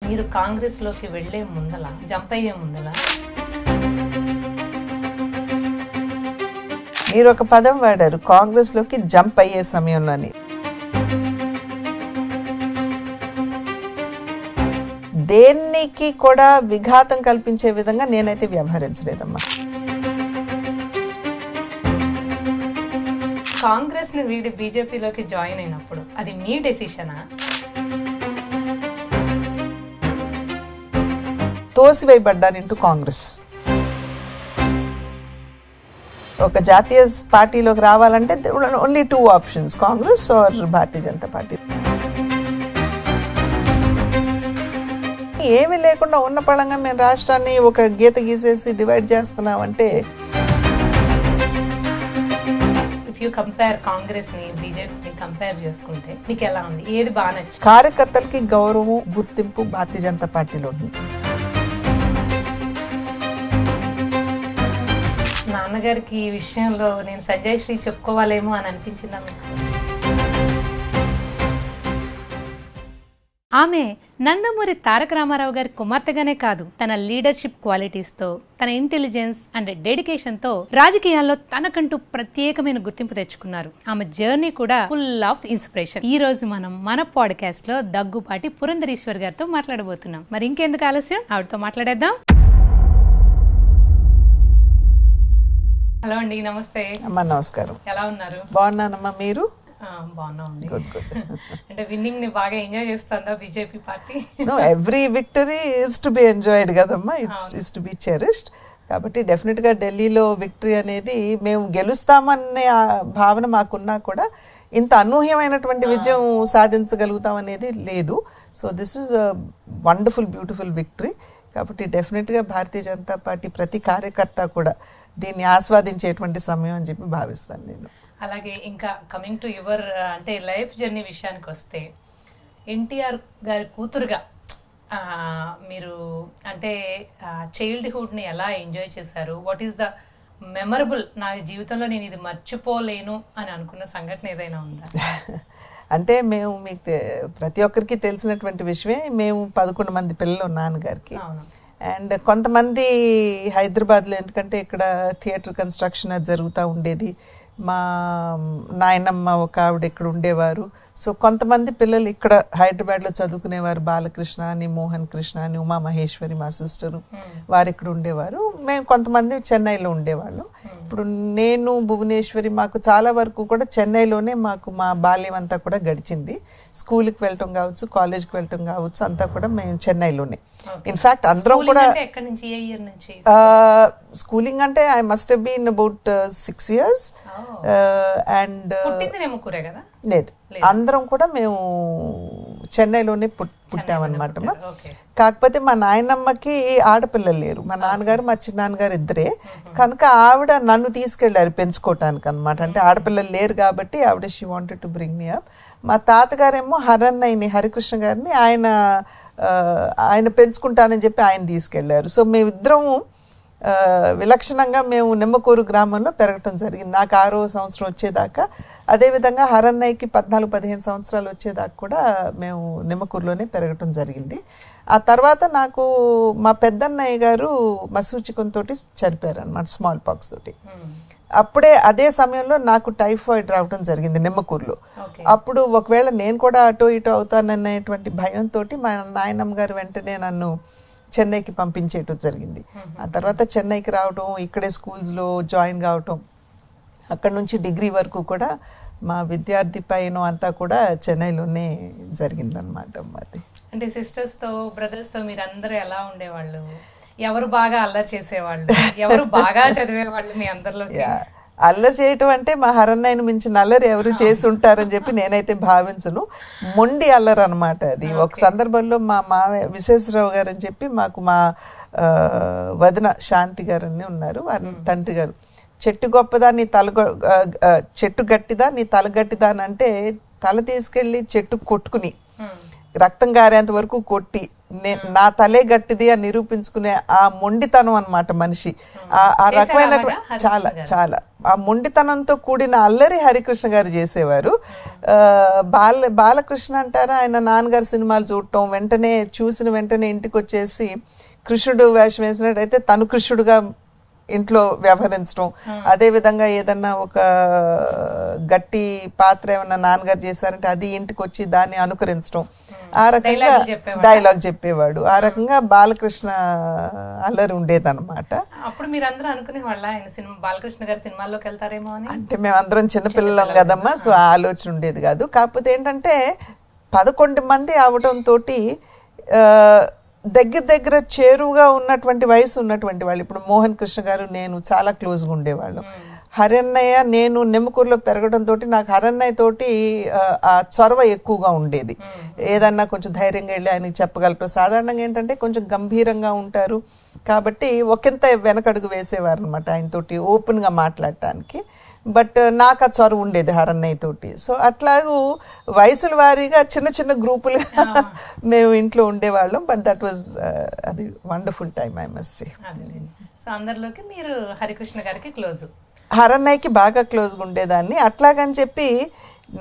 మీరు కాంగ్రెస్ లోకి వెళ్లే ముందల జంప్ అయ్యే ముందల మీరు ఒక పదం వాడారు, కాంగ్రెస్ లోకి జంప్ అయ్యే సమయంలోని. దేనికి కూడా విఘాతం కల్పించే విధంగా నేనైతే వ్యవహరించలేదమ్మా. కాంగ్రెస్ ని వీడి బీజేపీలోకి జాయిన్ అయినప్పుడు అది మీ డెసిషనా? తోసివేయబడ్డాను ఇంటూ కాంగ్రెస్. ఒక జాతీయ పార్టీలోకి రావాలంటే only 2 options, Congress or Bharatiya Janata Party. ఏమీ లేకుండా ఉన్న పళంగా మేము రాష్ట్రాన్ని ఒక గీత గీసేసి డివైడ్ చేస్తున్నామంటే, ఇఫ్ యూ కంపేర్ కాంగ్రెస్ ని బీజేపీ కంపేర్ చేసుకుంటే మీకు ఎలా ఉంది? ఏది బాగా నచ్చింది? కార్యకర్తలకి గౌరవం, గుర్తింపు భారతీయ జనతా పార్టీలో ఉంది. నాన్నగారికి ఈ విషయంలో నేను సంజయ్ శ్రీ చెప్పుకోవాలేమో అని అనిపించిందా మీకు? ఆమె నందమూరి తారక రామారావు గారి కుమార్తెగానే కాదు, తన లీడర్షిప్ క్వాలిటీస్ తో, తన ఇంటెలిజెన్స్ అండ్ డెడికేషన్ తో రాజకీయాల్లో తనకంటూ ప్రత్యేకమైన గుర్తింపు తెచ్చుకున్నారు. ఆమె జర్నీ కూడా ఫుల్ ఆఫ్ ఇన్స్పిరేషన్. ఈ రోజు మనం మన పాడ్కాస్ట్ లో దగ్గుపాటి పురంధరేశ్వరి గారితో మాట్లాడబోతున్నాం. మరి ఇంకెందుకు ఆలస్యం, ఆవిడతో మాట్లాడేద్దాం. హలో అండి, నమస్తే. అమ్మా నమస్కారం. ఎలా ఉన్నారు? బాగున్నానమ్మా, మీరు? బాగున్నాండి. Good good. అంటే విన్నింగ్ ని బాగా ఎంజాయ్ చేస్తుందా BJP party? No, every victory is to be enjoyed కదమ్మా, ఇట్స్ టు బి చెరిష్డ్. కాబట్టి డెఫినెట్గా ఢిల్లీలో విక్టరీ అనేది, మేము గెలుస్తామనే భావన మాకున్నా కూడా ఇంత అనూహ్యమైనటువంటి విజయం సాధించగలుగుతాం అనేది లేదు. So this is a wonderful beautiful victory. కాబట్టి డెఫినెట్గా భారతీయ జనతా పార్టీ ప్రతి కార్యకర్త కూడా దీన్ని ఆస్వాదించేటువంటి సమయం అని చెప్పి భావిస్తాను నేను. అలాగే ఇంకా కమింగ్ టు యువర్ అంటే లైఫ్ జర్నీ విషయానికి వస్తే, ఎన్టీఆర్ గారి కూతురుగా మీరు అంటే చైల్డ్హుడ్ని ఎలా ఎంజాయ్ చేశారు? వాట్ ఈస్ ద మెమరబుల్, నా జీవితంలో నేను ఇది మర్చిపోలేను అని అనుకున్న సంఘటన ఏదైనా ఉందా? అంటే మేము మీకు ప్రతి ఒక్కరికి తెలిసినటువంటి విషయమే, మేము 11 మంది పిల్లలు నాన్నగారికి. అండ్ కొంతమంది హైదరాబాద్లో, ఎందుకంటే ఇక్కడ థియేటర్ కన్స్ట్రక్షన్ అది జరుగుతూ ఉండేది. మా నాయనమ్మ ఒక ఆవిడ ఇక్కడ ఉండేవారు. సో కొంతమంది పిల్లలు ఇక్కడ హైదరాబాద్లో చదువుకునేవారు. బాలకృష్ణ అని, మోహన్ కృష్ణ అని, ఉమా మహేశ్వరి మా సిస్టరు, వారు ఇక్కడ ఉండేవారు. మేము కొంతమంది చెన్నైలో ఉండేవాళ్ళం. ఇప్పుడు నేను, భువనేశ్వరి, మాకు చాలా వరకు కూడా చెన్నైలోనే మాకు మా బాల్యం అంతా కూడా గడిచింది. స్కూల్కి వెళ్ళటం కావచ్చు, కాలేజ్కి వెళ్ళటం కావచ్చు, అంతా కూడా మేము చెన్నైలోనే. ఇన్ఫాక్ట్ అందరం కూడా స్కూలింగ్ అంటే I must have been about 6 years. And లేదు, అందరం కూడా మేము చెన్నైలోనే పుట్టామన్నమాట. కాకపోతే మా నాయనమ్మకి ఆడపిల్లలు లేరు, మా నాన్నగారు మా చిన్నాన్నగారు ఇద్దరే. కనుక ఆవిడ నన్ను తీసుకెళ్లారు పెంచుకోవటానికి అనమాట. అంటే ఆడపిల్లలు లేరు కాబట్టి ఆవిడ she wanted to bring me up. మా తాతగారేమో హరన్నయ్యని, హరికృష్ణ గారిని ఆయన పెంచుకుంటానని చెప్పి ఆయన తీసుకెళ్లారు. సో మేమిద్దరము విలక్షణంగా మేము నిమ్మకూరు గ్రామంలో పెరగటం జరిగింది. నాకు 6వ సంవత్సరం వచ్చేదాకా, అదేవిధంగా హరన్నయ్యకి 14-15 సంవత్సరాలు వచ్చేదాకా కూడా మేము నిమ్మకూరులోనే పెరగటం జరిగింది. ఆ తర్వాత నాకు మా పెద్దన్నయ్య గారు మసూచికంతో చనిపోయారు అనమాట, స్మాల్ పాక్స్ తోటి. అప్పుడే అదే సమయంలో నాకు టైఫాయిడ్ రావడం జరిగింది నిమ్మకూరులో. అప్పుడు ఒకవేళ నేను కూడా అటో ఇటో అవుతాననేటువంటి భయంతో మా నాయనమ్మ గారు వెంటనే నన్ను చెన్నైకి పంపించేయటం జరిగింది. ఆ తర్వాత చెన్నైకి రావటం, ఇక్కడే స్కూల్స్లో జాయిన్ కావటం, అక్కడ నుంచి డిగ్రీ వరకు కూడా మా విద్యార్థి పైన అంతా కూడా చెన్నైలోనే జరిగిందనమాట. అది అంటే సిస్టర్స్ తో, బ్రదర్స్ తో మీరు అందరూ ఎలా ఉండేవాళ్ళు? ఎవరు బాగా అల్లరి చేసేవాళ్ళు, ఎవరు బాగా చదివేవాళ్ళు మీ అందరిలో? అల్లరి చేయటం అంటే మా హరన్నయ్యను మించిన అల్లరి ఎవరు చేసి ఉంటారని చెప్పి నేనైతే భావించను. మొండి అల్లరి అనమాట అది. ఒక సందర్భంలో మా మామయ్య విశేషరావు గారు అని చెప్పి మాకు మా వదిన శాంతి గారు అని ఉన్నారు, వారి తండ్రి గారు, చెట్టు గొప్పదా నీ చెట్టు గట్టిదా నీ తల గట్టిదా అని అంటే తల తీసుకెళ్ళి చెట్టు కొట్టుకుని రక్తం గారేంత వరకు కొట్టి నా తలే గట్టిది అని నిరూపించుకునే ఆ మొండితనం అన్నమాట మనిషి. ఆ రకమైన చాలా చాలా ఆ మొండితనంతో కూడిన అల్లరి హరికృష్ణ గారు చేసేవారు. బాలకృష్ణ అంటారా, ఆయన నాన్నగారు సినిమాలు చూడటం, వెంటనే చూసిన వెంటనే ఇంటికి వచ్చేసి కృష్ణుడు వేషం వేసినట్టయితే తను కృష్ణుడుగా ఇంట్లో వ్యవహరించడం, అదే విధంగా ఏదన్నా ఒక గట్టి పాత్ర ఏమన్నా నాన్నగారు చేశారంటే అది ఇంటికి వచ్చి దాన్ని అనుకరించడం, ఆ రకంగా డైలాగ్ చెప్పేవాడు. ఆ రకంగా బాలకృష్ణ అల్లరి ఉండేదన్నమాట. అప్పుడు మీరందరూ అనుకునే వాళ్ళ ఆయన సినిమా బాలకృష్ణ గారి సినిమాలోకి వెళ్తారేమో అని? అంటే మేమందరం చిన్నపిల్లలం కదమ్మా, సో ఆ ఆలోచన ఉండేది కాదు. కాకపోతే ఏంటంటే 11 మంది అవడంతో దగ్గర చేరువుగా ఉన్నటువంటి వయసు ఉన్నటువంటి వాళ్ళు, ఇప్పుడు మోహన్ కృష్ణ గారు నేను చాలా క్లోజ్గా ఉండేవాళ్ళం. హరన్నయ్య నేను నెమ్మకూరులో పెరగడంతో నాకు హరన్నయ్య తోటి ఆ చొరవ ఎక్కువగా ఉండేది. ఏదన్నా కొంచెం ధైర్యంగా వెళ్ళి ఆయనకి చెప్పగలటం. సాధారణంగా ఏంటంటే కొంచెం గంభీరంగా ఉంటారు కాబట్టి ఒకంత వెనకడుగు వేసేవారు అనమాట ఆయనతోటి ఓపెన్గా మాట్లాడటానికి. బట్ నాకు ఆ చొరవ ఉండేది హరన్నయ్య తోటి. సో అట్లాగూ వయసుల వారీగా చిన్న చిన్న గ్రూపులుగా మేము ఇంట్లో ఉండేవాళ్ళం. బట్ దట్ వాజ్ అది wonderful time, I must say. So అందరిలోకి మీరు హరికృష్ణ గారికి క్లోజ్? హరన్నయ్యకి బాగా క్లోజ్గా ఉండేదాన్ని. అట్లాగని చెప్పి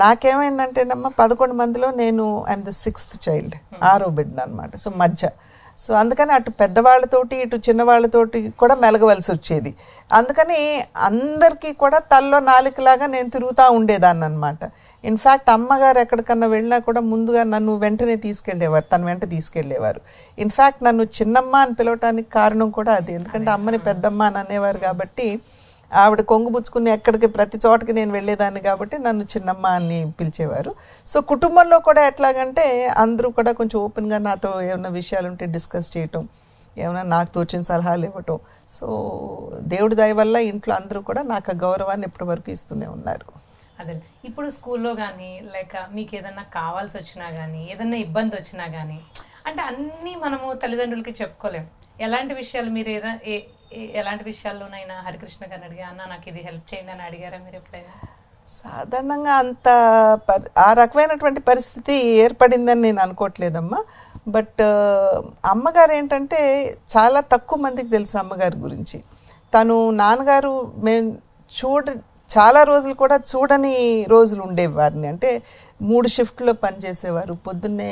నాకేమైందంటేనమ్మా 11 మందిలో నేను ఐఎమ్ ద 6th చైల్డ్, 6వ బిడ్డ అనమాట. సో మధ్య. సో అందుకని అటు పెద్దవాళ్ళతోటి ఇటు చిన్నవాళ్ళతోటి కూడా మెలగవలసి వచ్చేది. అందుకని అందరికీ కూడా తల్లో నాలుకలాగా నేను తిరుగుతూ ఉండేదాన్ని అనమాట. ఇన్ఫ్యాక్ట్ అమ్మగారు ఎక్కడికన్నా వెళ్ళినా కూడా ముందుగా నన్ను వెంటనే తీసుకెళ్లేవారు, తన వెంట తీసుకెళ్లేవారు. ఇన్ఫ్యాక్ట్ నన్ను చిన్నమ్మ అని పిలవటానికి కారణం కూడా అది. ఎందుకంటే అమ్మని పెద్దమ్మ అని అనేవారు కాబట్టి ఆవిడ కొంగుబుచ్చుకుని ఎక్కడికి ప్రతి చోటకి నేను వెళ్ళేదాన్ని కాబట్టి నన్ను చిన్నమ్మ అని పిలిచేవారు. సో కుటుంబంలో కూడా ఎట్లాగంటే అందరూ కూడా కొంచెం ఓపెన్గా నాతో ఏమైనా విషయాలు ఉంటే డిస్కస్ చేయటం, ఏమైనా నాకు తోచిన సలహాలు ఇవ్వటం. సో దేవుడి దయ వల్ల ఇంట్లో అందరూ కూడా నాకు ఆ గౌరవాన్ని ఇప్పటి వరకు ఇస్తూనే ఉన్నారు. అదే ఇప్పుడు స్కూల్లో కానీ లేక మీకు ఏదన్నా కావాల్సి వచ్చినా కానీ ఏదన్నా ఇబ్బంది వచ్చినా కానీ అంటే అన్నీ మనము తల్లిదండ్రులకి చెప్పుకోలేము. ఎలాంటి విషయాలు మీరు ఎలాంటి విషయాల్లోనైనా హరికృష్ణ గారిని అడిగా అన్న నాకు ఇది హెల్ప్ చేయండి అని అడిగారా మీరు ఎప్పుడైనా? సాధారణంగా అంత ఆ రకమైనటువంటి పరిస్థితి ఏర్పడిందని నేను అనుకోవట్లేదమ్మా. బట్ అమ్మగారు ఏంటంటే చాలా తక్కువ మందికి తెలుసు అమ్మగారి గురించి. తను నాన్నగారు మేము చాలా రోజులు కూడా చూడని రోజులు ఉండేవి వారిని. అంటే 3 షిఫ్ట్లో పనిచేసేవారు. పొద్దున్నే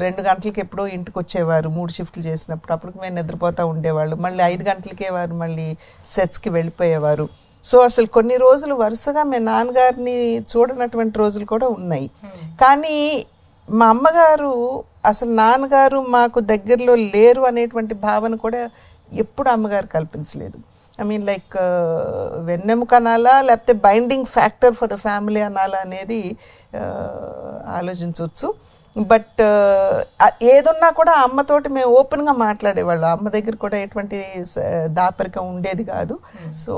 2 గంటలకి ఎప్పుడో ఇంటికి వచ్చేవారు 3 షిఫ్ట్లు చేసినప్పుడు. అప్పటికి మేము నిద్రపోతూ ఉండేవాళ్ళు. మళ్ళీ 5 గంటలకే వారు మళ్ళీ సెట్స్కి వెళ్ళిపోయేవారు. సో అసలు కొన్ని రోజులు వరుసగా మేము నాన్నగారిని చూడనటువంటి రోజులు కూడా ఉన్నాయి. కానీ మా అమ్మగారు అసలు నాన్నగారు మాకు దగ్గరలో లేరు అనేటువంటి భావన కూడా ఎప్పుడు అమ్మగారు కల్పించలేదు. ఐ మీన్ లైక్ వెన్నెముక అనాలా లేకపోతే binding factor for the family అనాలా అనేది ఆలోచించవచ్చు. బట్ ఏదున్నా కూడా అమ్మతోటి మేము ఓపెన్గా మాట్లాడేవాళ్ళం. అమ్మ దగ్గర కూడా ఎటువంటి దాపరికం ఉండేది కాదు. So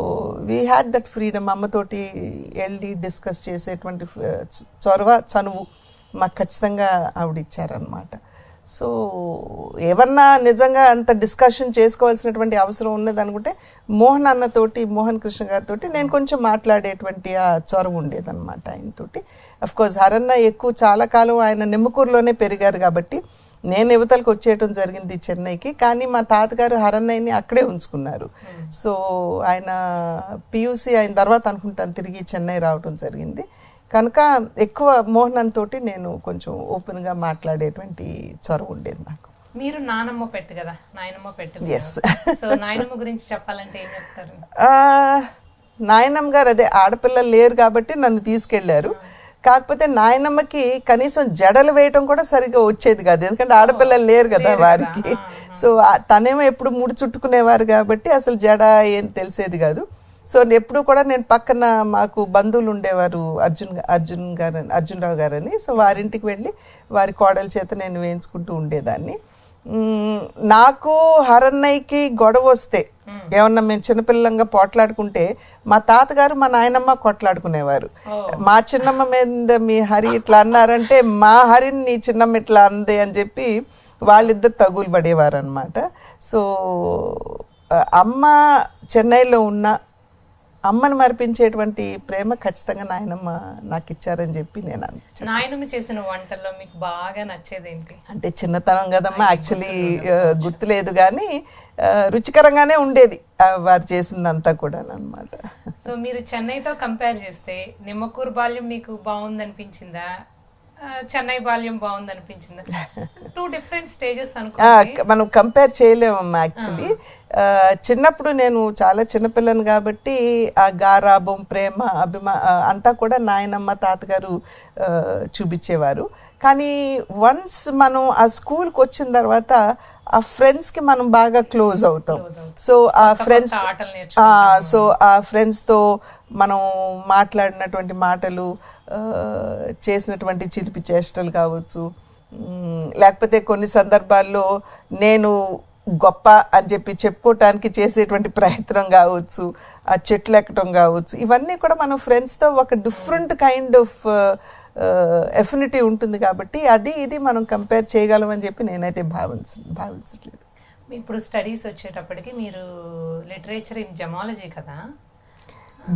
we had that freedom. అమ్మతోటి వెళ్ళి డిస్కస్ చేసేటువంటి చనువు మాకు ఖచ్చితంగా ఆవిడ ఇచ్చారనమాట. సో ఏమన్నా నిజంగా అంత డిస్కషన్ చేసుకోవాల్సినటువంటి అవసరం ఉన్నది అనుకుంటే మోహన్ కృష్ణ గారితో నేను కొంచెం మాట్లాడేటువంటి ఆ చొరవ ఉండేదన్నమాట ఆయనతోటి. అఫ్కోర్స్ హరన్న ఎక్కువ చాలా కాలం ఆయన నెమ్మకూరులోనే పెరిగారు కాబట్టి నేను యువతలకు వచ్చేయటం జరిగింది చెన్నైకి. కానీ మా తాతగారు హరన్నయ్యని అక్కడే ఉంచుకున్నారు. సో ఆయన పియూసీ అయిన తర్వాత అనుకుంటాను తిరిగి చెన్నై రావటం జరిగింది. కనుక ఎక్కువ మోహన్ తోటి నేను కొంచెం ఓపెన్గా మాట్లాడేటువంటి చొరవ ఉండేది నాకు. మీరు నానమ్మ పెట్టు కదా, నాయనమ్మ పెట్టు. సో నాయనమ్మ గురించి చెప్పాలంటే ఏం చెప్తారు? నాయనమ్మ గారు అదే ఆడపిల్లలు లేరు కాబట్టి నన్ను తీసుకెళ్లారు. కాకపోతే నాయనమ్మకి కనీసం జడలు వేయటం కూడా సరిగ్గా వచ్చేది కాదు, ఎందుకంటే ఆడపిల్లలు లేరు కదా వారికి. సో తనేమో ఎప్పుడు ముడి చుట్టుకునేవారు కాబట్టి అసలు జడ ఏం తెలిసేది కాదు. సో ఎప్పుడు కూడా నేను పక్కన మాకు బంధువులు ఉండేవారు అర్జునరావు గారని. సో వారింటికి వెళ్ళి వారి కోడల చేత నేను వేయించుకుంటూ ఉండేదాన్ని. నాకు హరన్నయ్యకి గొడవ వస్తే ఏమన్నా మేము చిన్నపిల్లంగా పోట్లాడుకుంటే మా తాతగారు మా నాయనమ్మ కొట్లాడుకునేవారు. మా చిన్నమ్మ మీద మీ హరి ఇట్లా అన్నారంటే మా హరిని నీ చిన్నమ్మ ఇట్లా అందే అని చెప్పి వాళ్ళిద్దరు తగులు పడేవారు అనమాట. సో అమ్మ చెన్నైలో ఉన్న అమ్మని మరిపించేటువంటి ప్రేమ ఖచ్చితంగా నాయనమ్మ నాకు ఇచ్చారని చెప్పి నేను నాయనమ్మ చేసిన వంటల్లో మీకు బాగా నచ్చేది ఏంటి? అంటే చిన్నతనం కదమ్మా, యాక్చువల్లీ గుర్తులేదు కానీ రుచికరంగానే ఉండేది వారు చేసిందంతా కూడా అన్నమాట. సో మీరు చెన్నైతో కంపేర్ చేస్తే నిమ్మకూరు బాల్యం మీకు బాగుంది అనిపించిందా, చెన్నై బాల్యం బాగుంది అనిపించిందా? 2 డిఫరెంట్ స్టేజెస్ మనం కంపేర్ చేయలేమమ్మా. యాక్చువల్లీ చిన్నప్పుడు నేను చాలా చిన్నపిల్లని కాబట్టి ఆ గారాభం, ప్రేమ, అంతా కూడా నాయనమ్మ తాతగారు చూపించేవారు. కానీ వన్స్ మనం ఆ స్కూల్కి వచ్చిన తర్వాత ఆ ఫ్రెండ్స్కి మనం బాగా క్లోజ్ అవుతాం. సో ఆ ఫ్రెండ్స్తో మనం మాట్లాడినటువంటి మాటలు, చేసినటువంటి చిలిపి చేష్టలు కావచ్చు, లేకపోతే కొన్ని సందర్భాల్లో నేను గొప్ప అని చెప్పి చెప్పుకోవటానికి చేసేటువంటి ప్రయత్నం కావచ్చు, ఆ చెట్లు ఎక్కడం కావచ్చు, ఇవన్నీ కూడా మనం ఫ్రెండ్స్తో ఒక డిఫరెంట్ కైండ్ ఆఫ్ ఎఫినిటీ ఉంటుంది. కాబట్టి ఇది మనం కంపేర్ చేయగలం అని చెప్పి నేనైతే భావించట్లేదు. ఇప్పుడు స్టడీస్ వచ్చేటప్పటికి మీరు లిటరేచర్ ఇన్ జమాలజీ కదా?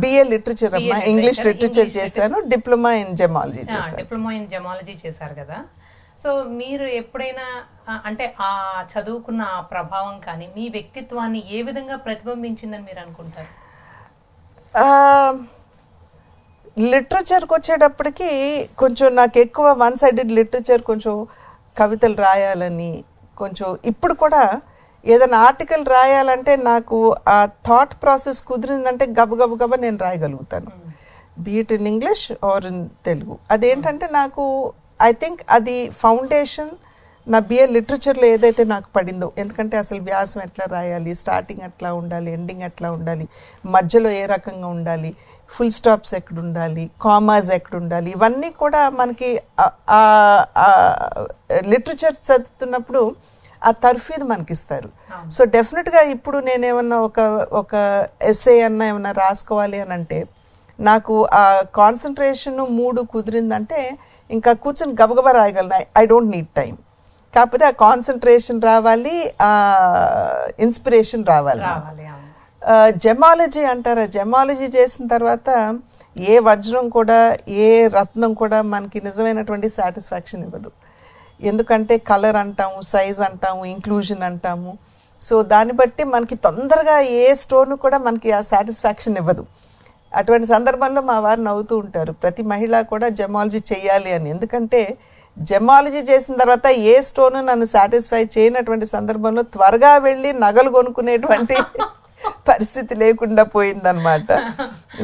బిఏ లిటరేచర్ అమ్మా, ఇంగ్లీష్ లిటరేచర్ చేశాను, డిప్లొమా ఇన్ జమాలజీ చేశాను. డిప్లొమా ఇన్ జమాలజీ చేశారు కదా. సో మీరు ఎప్పుడైనా అంటే ఆ చదువుకున్న ఆ ప్రభావం కానీ మీ వ్యక్తిత్వాన్ని ఏ విధంగా ప్రతిబింబించిందని మీరు అనుకుంటారు? లిటరేచర్కి వచ్చేటప్పటికి కొంచెం నాకు ఎక్కువ వన్ సైడెడ్ లిటరేచర్, కొంచెం కవితలు రాయాలని, కొంచెం ఇప్పుడు కూడా ఏదైనా ఆర్టికల్ రాయాలంటే నాకు ఆ థాట్ ప్రాసెస్ కుదిరిందంటే గబగబ నేను రాయగలుగుతాను, be it in English or in Telugu. అదేంటంటే నాకు ఐ థింక్ అది ఫౌండేషన్ నా బిఏ లిటరేచర్లో ఏదైతే నాకు పడిందో. ఎందుకంటే అసలు వ్యాసం ఎట్లా రాయాలి, స్టార్టింగ్ ఎట్లా ఉండాలి, ఎండింగ్ ఎట్లా ఉండాలి, మధ్యలో ఏ రకంగా ఉండాలి, ఫుల్ స్టాప్స్ ఎక్కడ ఉండాలి, కామాస్ ఎక్కడ ఉండాలి, ఇవన్నీ కూడా మనకి లిటరేచర్ చదువుతున్నప్పుడు ఆ తర్ఫీదు మనకి ఇస్తారు. సో డెఫినెట్గా ఇప్పుడు నేనేమన్నా ఒక ఎస్ఏ అన్నా ఏమన్నా రాసుకోవాలి అని అంటే నాకు ఆ కాన్సన్ట్రేషన్ 3 కుదిరిందంటే ఇంకా కూర్చొని గబగబా రాయగలను. I don't need time. కాకపోతే ఆ కాన్సన్ట్రేషన్ రావాలి, ఆ ఇన్స్పిరేషన్ రావాలి. జమాలజీ అంటారా, జమాలజీ చేసిన తర్వాత ఏ వజ్రం కూడా, ఏ రత్నం కూడా మనకి నిజమైనటువంటి సాటిస్ఫాక్షన్ ఇవ్వదు. ఎందుకంటే కలర్ అంటాము, సైజ్ అంటాము, ఇంక్లూజన్ అంటాము. సో దాన్ని బట్టి మనకి తొందరగా ఏ స్టోన్ కూడా మనకి ఆ సాటిస్ఫాక్షన్ ఇవ్వదు. అటువంటి సందర్భంలో మా వారు నవ్వుతూ ఉంటారు, ప్రతి మహిళ కూడా జమాలజీ చేయాలి అని. ఎందుకంటే జమాలజీ చేసిన తర్వాత ఏ స్టోన్ నన్ను సాటిస్ఫై చేయనటువంటి సందర్భంలో త్వరగా వెళ్ళి నగలు కొనుక్కునేటువంటి పరిస్థితి లేకుండా పోయిందనమాట.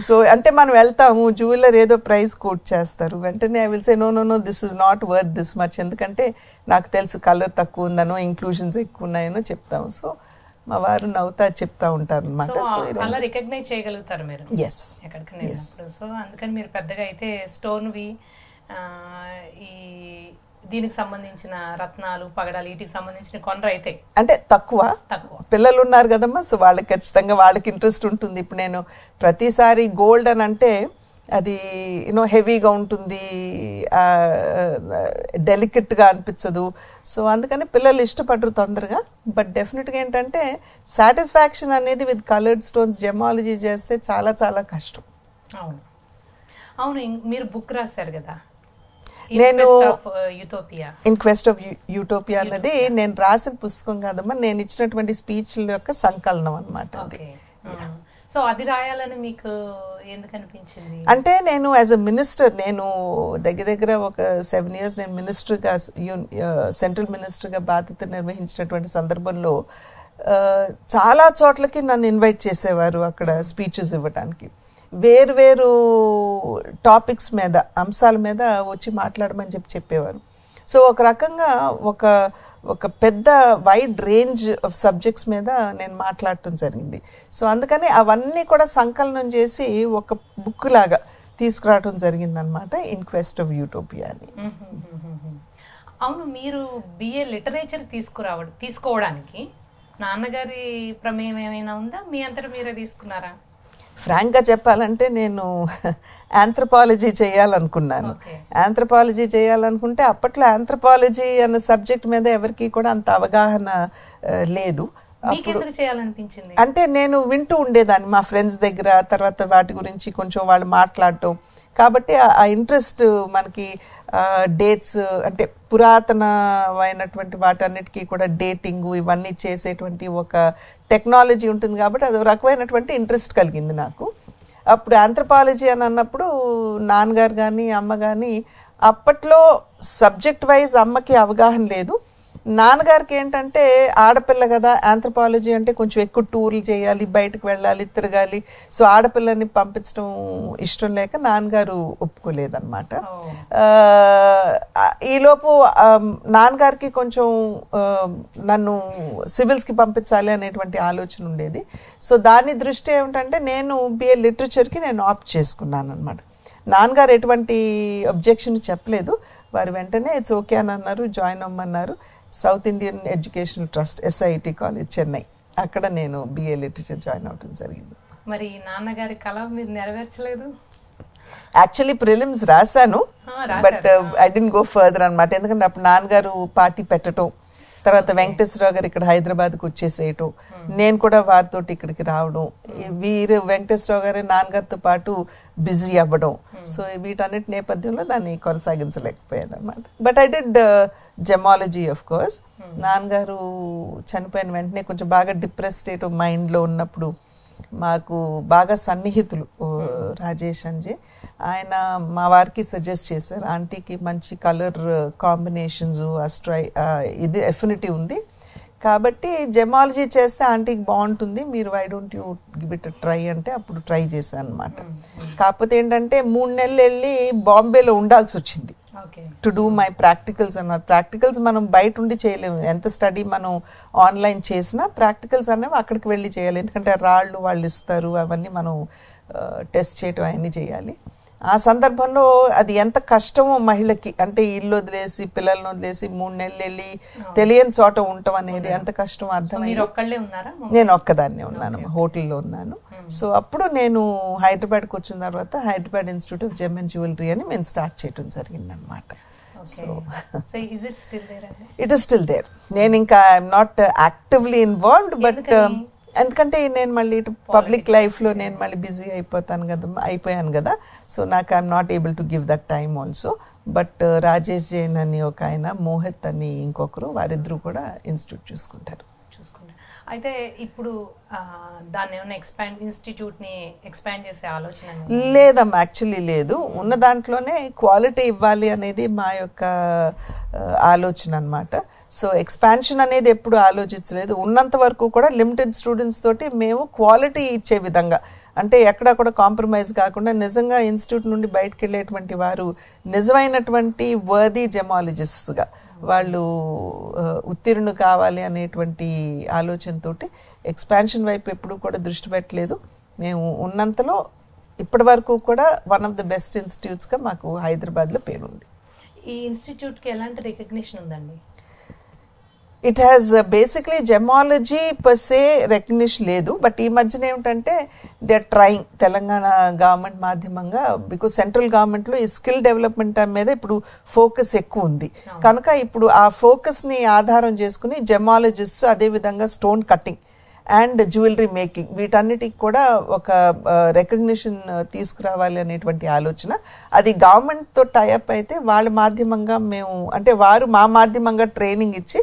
సో అంటే మనం వెళ్తాము, జ్యువెలర్ ఏదో ప్రైస్ కోట్ చేస్తారు, వెంటనే I will say no this is not worth this much, ఎందుకంటే నాకు తెలుసు కలర్ తక్కువ ఉందనో ఇంక్లూషన్స్ ఎక్కువ ఉన్నాయనో చెప్తాము. సో మా వారు నవ్వుతా చెప్తా ఉంటారు అనమాట. సో అలా రికగ్నైజ్ చేయగలుగుతారు మీరు ఎక్కడికైనా. సో అందుకని మీరు పెద్దగా అయితే స్టోన్వి, ఈ దీనికి సంబంధించిన రత్నాలు, పగడాలు, వీటికి సంబంధించిన కొనరు అయితే అంటే తక్కువ. పిల్లలు ఉన్నారు కదమ్మా, సో వాళ్ళకి ఖచ్చితంగా వాళ్ళకి ఇంట్రెస్ట్ ఉంటుంది. ఇప్పుడు నేను ప్రతిసారి గోల్డ్ అని అంటే అది హెవీగా ఉంటుంది, డెలికేట్గా అనిపించదు. సో అందుకని పిల్లలు ఇష్టపడరు తొందరగా. బట్ డెఫినెట్గా ఏంటంటే సాటిస్ఫాక్షన్ అనేది విత్ కలర్డ్ స్టోన్స్ జమాలజీ చేస్తే చాలా చాలా కష్టం. అవును, మీరు బుక్ రాశారు కదా, నేను ఇన్ క్వెస్ట్ ఆఫ్ యూటోపియా అన్నది నేను రాసిన పుస్తకం కాదమ్మా, నేను ఇచ్చినటువంటి స్పీచ్ల యొక్క సంకలనం అన్నమాట అది. సో అది రాయాలని మీకు ఎందుకు అనిపించింది? అంటే నేను యాజ్ అ మినిస్టర్, నేను దగ్గర ఒక 7 years నేను మినిస్టర్గా, సెంట్రల్ మినిస్టర్గా బాధ్యత నిర్వహించినటువంటి సందర్భంలో చాలా చోట్లకి నన్ను ఇన్వైట్ చేసేవారు అక్కడ స్పీచెస్ ఇవ్వడానికి. వేరు టాపిక్స్ మీద, అంశాల మీద వచ్చి మాట్లాడమని చెప్పేవారు. సో ఒక రకంగా ఒక పెద్ద వైడ్ రేంజ్ ఆఫ్ సబ్జెక్ట్స్ మీద నేను మాట్లాడటం జరిగింది. సో అందుకని అవన్నీ కూడా సంకలనం చేసి ఒక బుక్ లాగా తీసుకురావడం జరిగిందనమాట, ఇన్ క్వెస్ట్ ఆఫ్ యూటోపియా అని. అవును, మీరు బిఏ లిటరేచర్ తీసుకోవడానికి నాన్నగారి ప్రమేయం ఏమైనా ఉందా, మీ అంతటా మీరే తీసుకున్నారా? ఫ్రాంక్గా చెప్పాలంటే నేను ఆంథ్రపాలజీ చేయాలనుకున్నాను. ఆంథ్రపాలజీ చేయాలనుకుంటే అప్పట్లో ఆంథ్రపాలజీ అన్న సబ్జెక్ట్ మీద ఎవరికి కూడా అంత అవగాహన లేదు. అంటే నేను వింటూ ఉండేదాన్ని మా ఫ్రెండ్స్ దగ్గర, తర్వాత వాటి గురించి కొంచెం వాళ్ళు మాట్లాడటం, కాబట్టి ఆ ఇంట్రెస్ట్ మనకి డేట్స్ అంటే పురాతనమైనటువంటి వాటన్నిటికీ కూడా డేటింగ్ ఇవన్నీ చేసేటువంటి ఒక టెక్నాలజీ ఉంటుంది కాబట్టి అది ఒక రకమైనటువంటి ఇంట్రెస్ట్ కలిగింది నాకు. అప్పుడు ఆంథ్రపాలజీ అని అన్నప్పుడు నాన్నగారు కానీ అమ్మ కానీ, అప్పట్లో సబ్జెక్ట్ వైజ్ అమ్మకి అవగాహన లేదు, నాన్నగారికి ఏంటంటే ఆడపిల్ల కదా, ఆంథ్రపాలజీ అంటే కొంచెం ఎక్కువ టూర్లు చేయాలి, బయటకు వెళ్ళాలి, తిరగాలి, సో ఆడపిల్లని పంపించడం ఇష్టం లేక నాన్నగారు ఒప్పుకోలేదన్నమాట. ఈలోపు నాన్నగారికి కొంచెం నన్ను సివిల్స్కి పంపించాలి అనేటువంటి ఆలోచన ఉండేది. సో దాని దృష్టి ఏమిటంటే నేను బిఏ లిటరేచర్కి నేను ఆప్ట్ చేసుకున్నాను అనమాట. నాన్నగారు ఎటువంటి అబ్జెక్షన్ చెప్పలేదు, వారు వెంటనే ఇట్స్ ఓకే అని అన్నారు, జాయిన్ అవ్వమన్నారు. South Indian educational trust SIT college Chennai, అక్కడ నేను బిఏ లిటరేచర్ జాయిన్ అవడం జరిగింది. మరి నాన్నగారి కల మీరు నెరవేర్చలేదు? యాక్చువల్లీ ప్రిలిమ్స్ రాశాను, but I didn't go further అనమాట. ఎందుకంటే అప్పుడు నాన్నగారు పార్టీ పెట్టడం, తర్వాత వెంకటేశ్వరరావు గారు ఇక్కడ హైదరాబాద్కి వచ్చేసేయటం, నేను కూడా వారితో ఇక్కడికి రావడం, వీరు వెంకటేశ్వరరావు గారు నాన్నగారితో పాటు బిజీ అవ్వడం, సో వీటన్నిటి నేపథ్యంలో దాన్ని కొనసాగించలేకపోయాను అనమాట. But I did gemology of course. నాన్నగారు చనిపోయిన వెంటనే కొంచెం బాగా డిప్రెస్ స్టేట్ ఆఫ్ మైండ్లో ఉన్నప్పుడు మాకు బాగా సన్నిహితులు రాజేష్ అంజే, ఆయన మా వారికి సజెస్ట్ చేశారు, ఆంటీకి మంచి కలర్ కాంబినేషన్స్ ఇది ఎఫినిటీ ఉంది కాబట్టి జెమాలజీ చేస్తే ఆంటీకి బాగుంటుంది, మీరు why don't you give it try అంటే అప్పుడు ట్రై చేశాను అనమాట. కాకపోతే ఏంటంటే 3 నెలలు వెళ్ళి బాంబేలో ఉండాల్సి వచ్చింది టు డూ మై ప్రాక్టికల్స్ అన్నమాట. ప్రాక్టికల్స్ మనం బయట ఉండి చేయలేము, ఎంత స్టడీ మనం ఆన్లైన్ చేసినా ప్రాక్టికల్స్ అనేవి అక్కడికి వెళ్ళి చేయాలి, ఎందుకంటే రాళ్ళు వాళ్ళు ఇస్తారు, అవన్నీ మనం టెస్ట్ చేయటం అవన్నీ చేయాలి. ఆ సందర్భంలో అది ఎంత కష్టమో మహిళకి, అంటే ఇల్లు వదిలేసి పిల్లలను వదిలేసి 3 నెలలు వెళ్ళి తెలియని చోట ఉండటం అనేది ఎంత కష్టమో అర్థమైంది. నేను ఒక్కదాన్నే ఉన్నాను, హోటల్లో ఉన్నాను. సో అప్పుడు నేను హైదరాబాద్కి వచ్చిన తర్వాత Hyderabad Institute of Gem and Jewellery అని మేము స్టార్ట్ చేయడం జరిగింది అనమాట. So it is still there. నేను ఇంకా I'm not actively involved, but ఎందుకంటే నేను మళ్ళీ ఇటు పబ్లిక్ లైఫ్లో నేను మళ్ళీ బిజీ అయిపోయాను కదా, సో నాకు I'm not able to give that time also. But Rajesh Jain అని ఒక ఆయన, మోహిత్ అని ఇంకొకరు, వారిద్దరూ కూడా ఇన్స్టిట్యూట్ చూసుకుంటారు. అయితే ఇప్పుడు దాన్ని ఏమైనా ఇన్స్టిట్యూట్ని ఎక్స్పాండ్ చేసే ఆలోచన లేదమ్మా, యాక్చువల్లీ లేదు. ఉన్న దాంట్లోనే క్వాలిటీ ఇవ్వాలి అనేది మా యొక్క ఆలోచన అనమాట. సో ఎక్స్పాన్షన్ అనేది ఎప్పుడు ఆలోచించలేదు. ఉన్నంత వరకు కూడా లిమిటెడ్ స్టూడెంట్స్ తోటి మేము క్వాలిటీ ఇచ్చే విధంగా, అంటే ఎక్కడా కూడా కాంప్రమైజ్ కాకుండా నిజంగా ఇన్స్టిట్యూట్ నుండి బయటకు వెళ్ళేటువంటి వారు నిజమైనటువంటి వర్దీ జెమాలజిస్ట్స్గా వాళ్ళు ఉత్తీర్ణులు కావాలి అనేటువంటి ఆలోచనతో ఎక్స్పాన్షన్ వైపు ఎప్పుడు కూడా దృష్టి పెట్టలేదు. మేము ఉన్నంతలో ఇప్పటి వరకు కూడా వన్ ఆఫ్ ద బెస్ట్ ఇన్స్టిట్యూట్స్గా మాకు హైదరాబాద్లో పేరుంది. ఈ ఇన్స్టిట్యూట్కి ఎలాంటి రికగ్నిషన్ ఉందండి? It has basically gemology per se recognition లేదు, బట్ ఈ మధ్యన ఏమిటంటే they are trying Telangana government మాధ్యమంగా, బికాస్ సెంట్రల్ గవర్నమెంట్లో ఈ స్కిల్ డెవలప్మెంట్ మీద ఇప్పుడు ఫోకస్ ఎక్కువ ఉంది కనుక ఇప్పుడు ఆ ఫోకస్ని ఆధారం చేసుకుని జెమాలజిస్ట్స్, అదేవిధంగా stone cutting and jewellery making, వీటన్నిటికి కూడా ఒక రికగ్నిషన్ తీసుకురావాలి అనేటువంటి ఆలోచన. అది గవర్నమెంట్తో టైఅప్ అయితే వాళ్ళ మాధ్యమంగా మేము, అంటే వారు మా మాధ్యమంగా ట్రైనింగ్ ఇచ్చి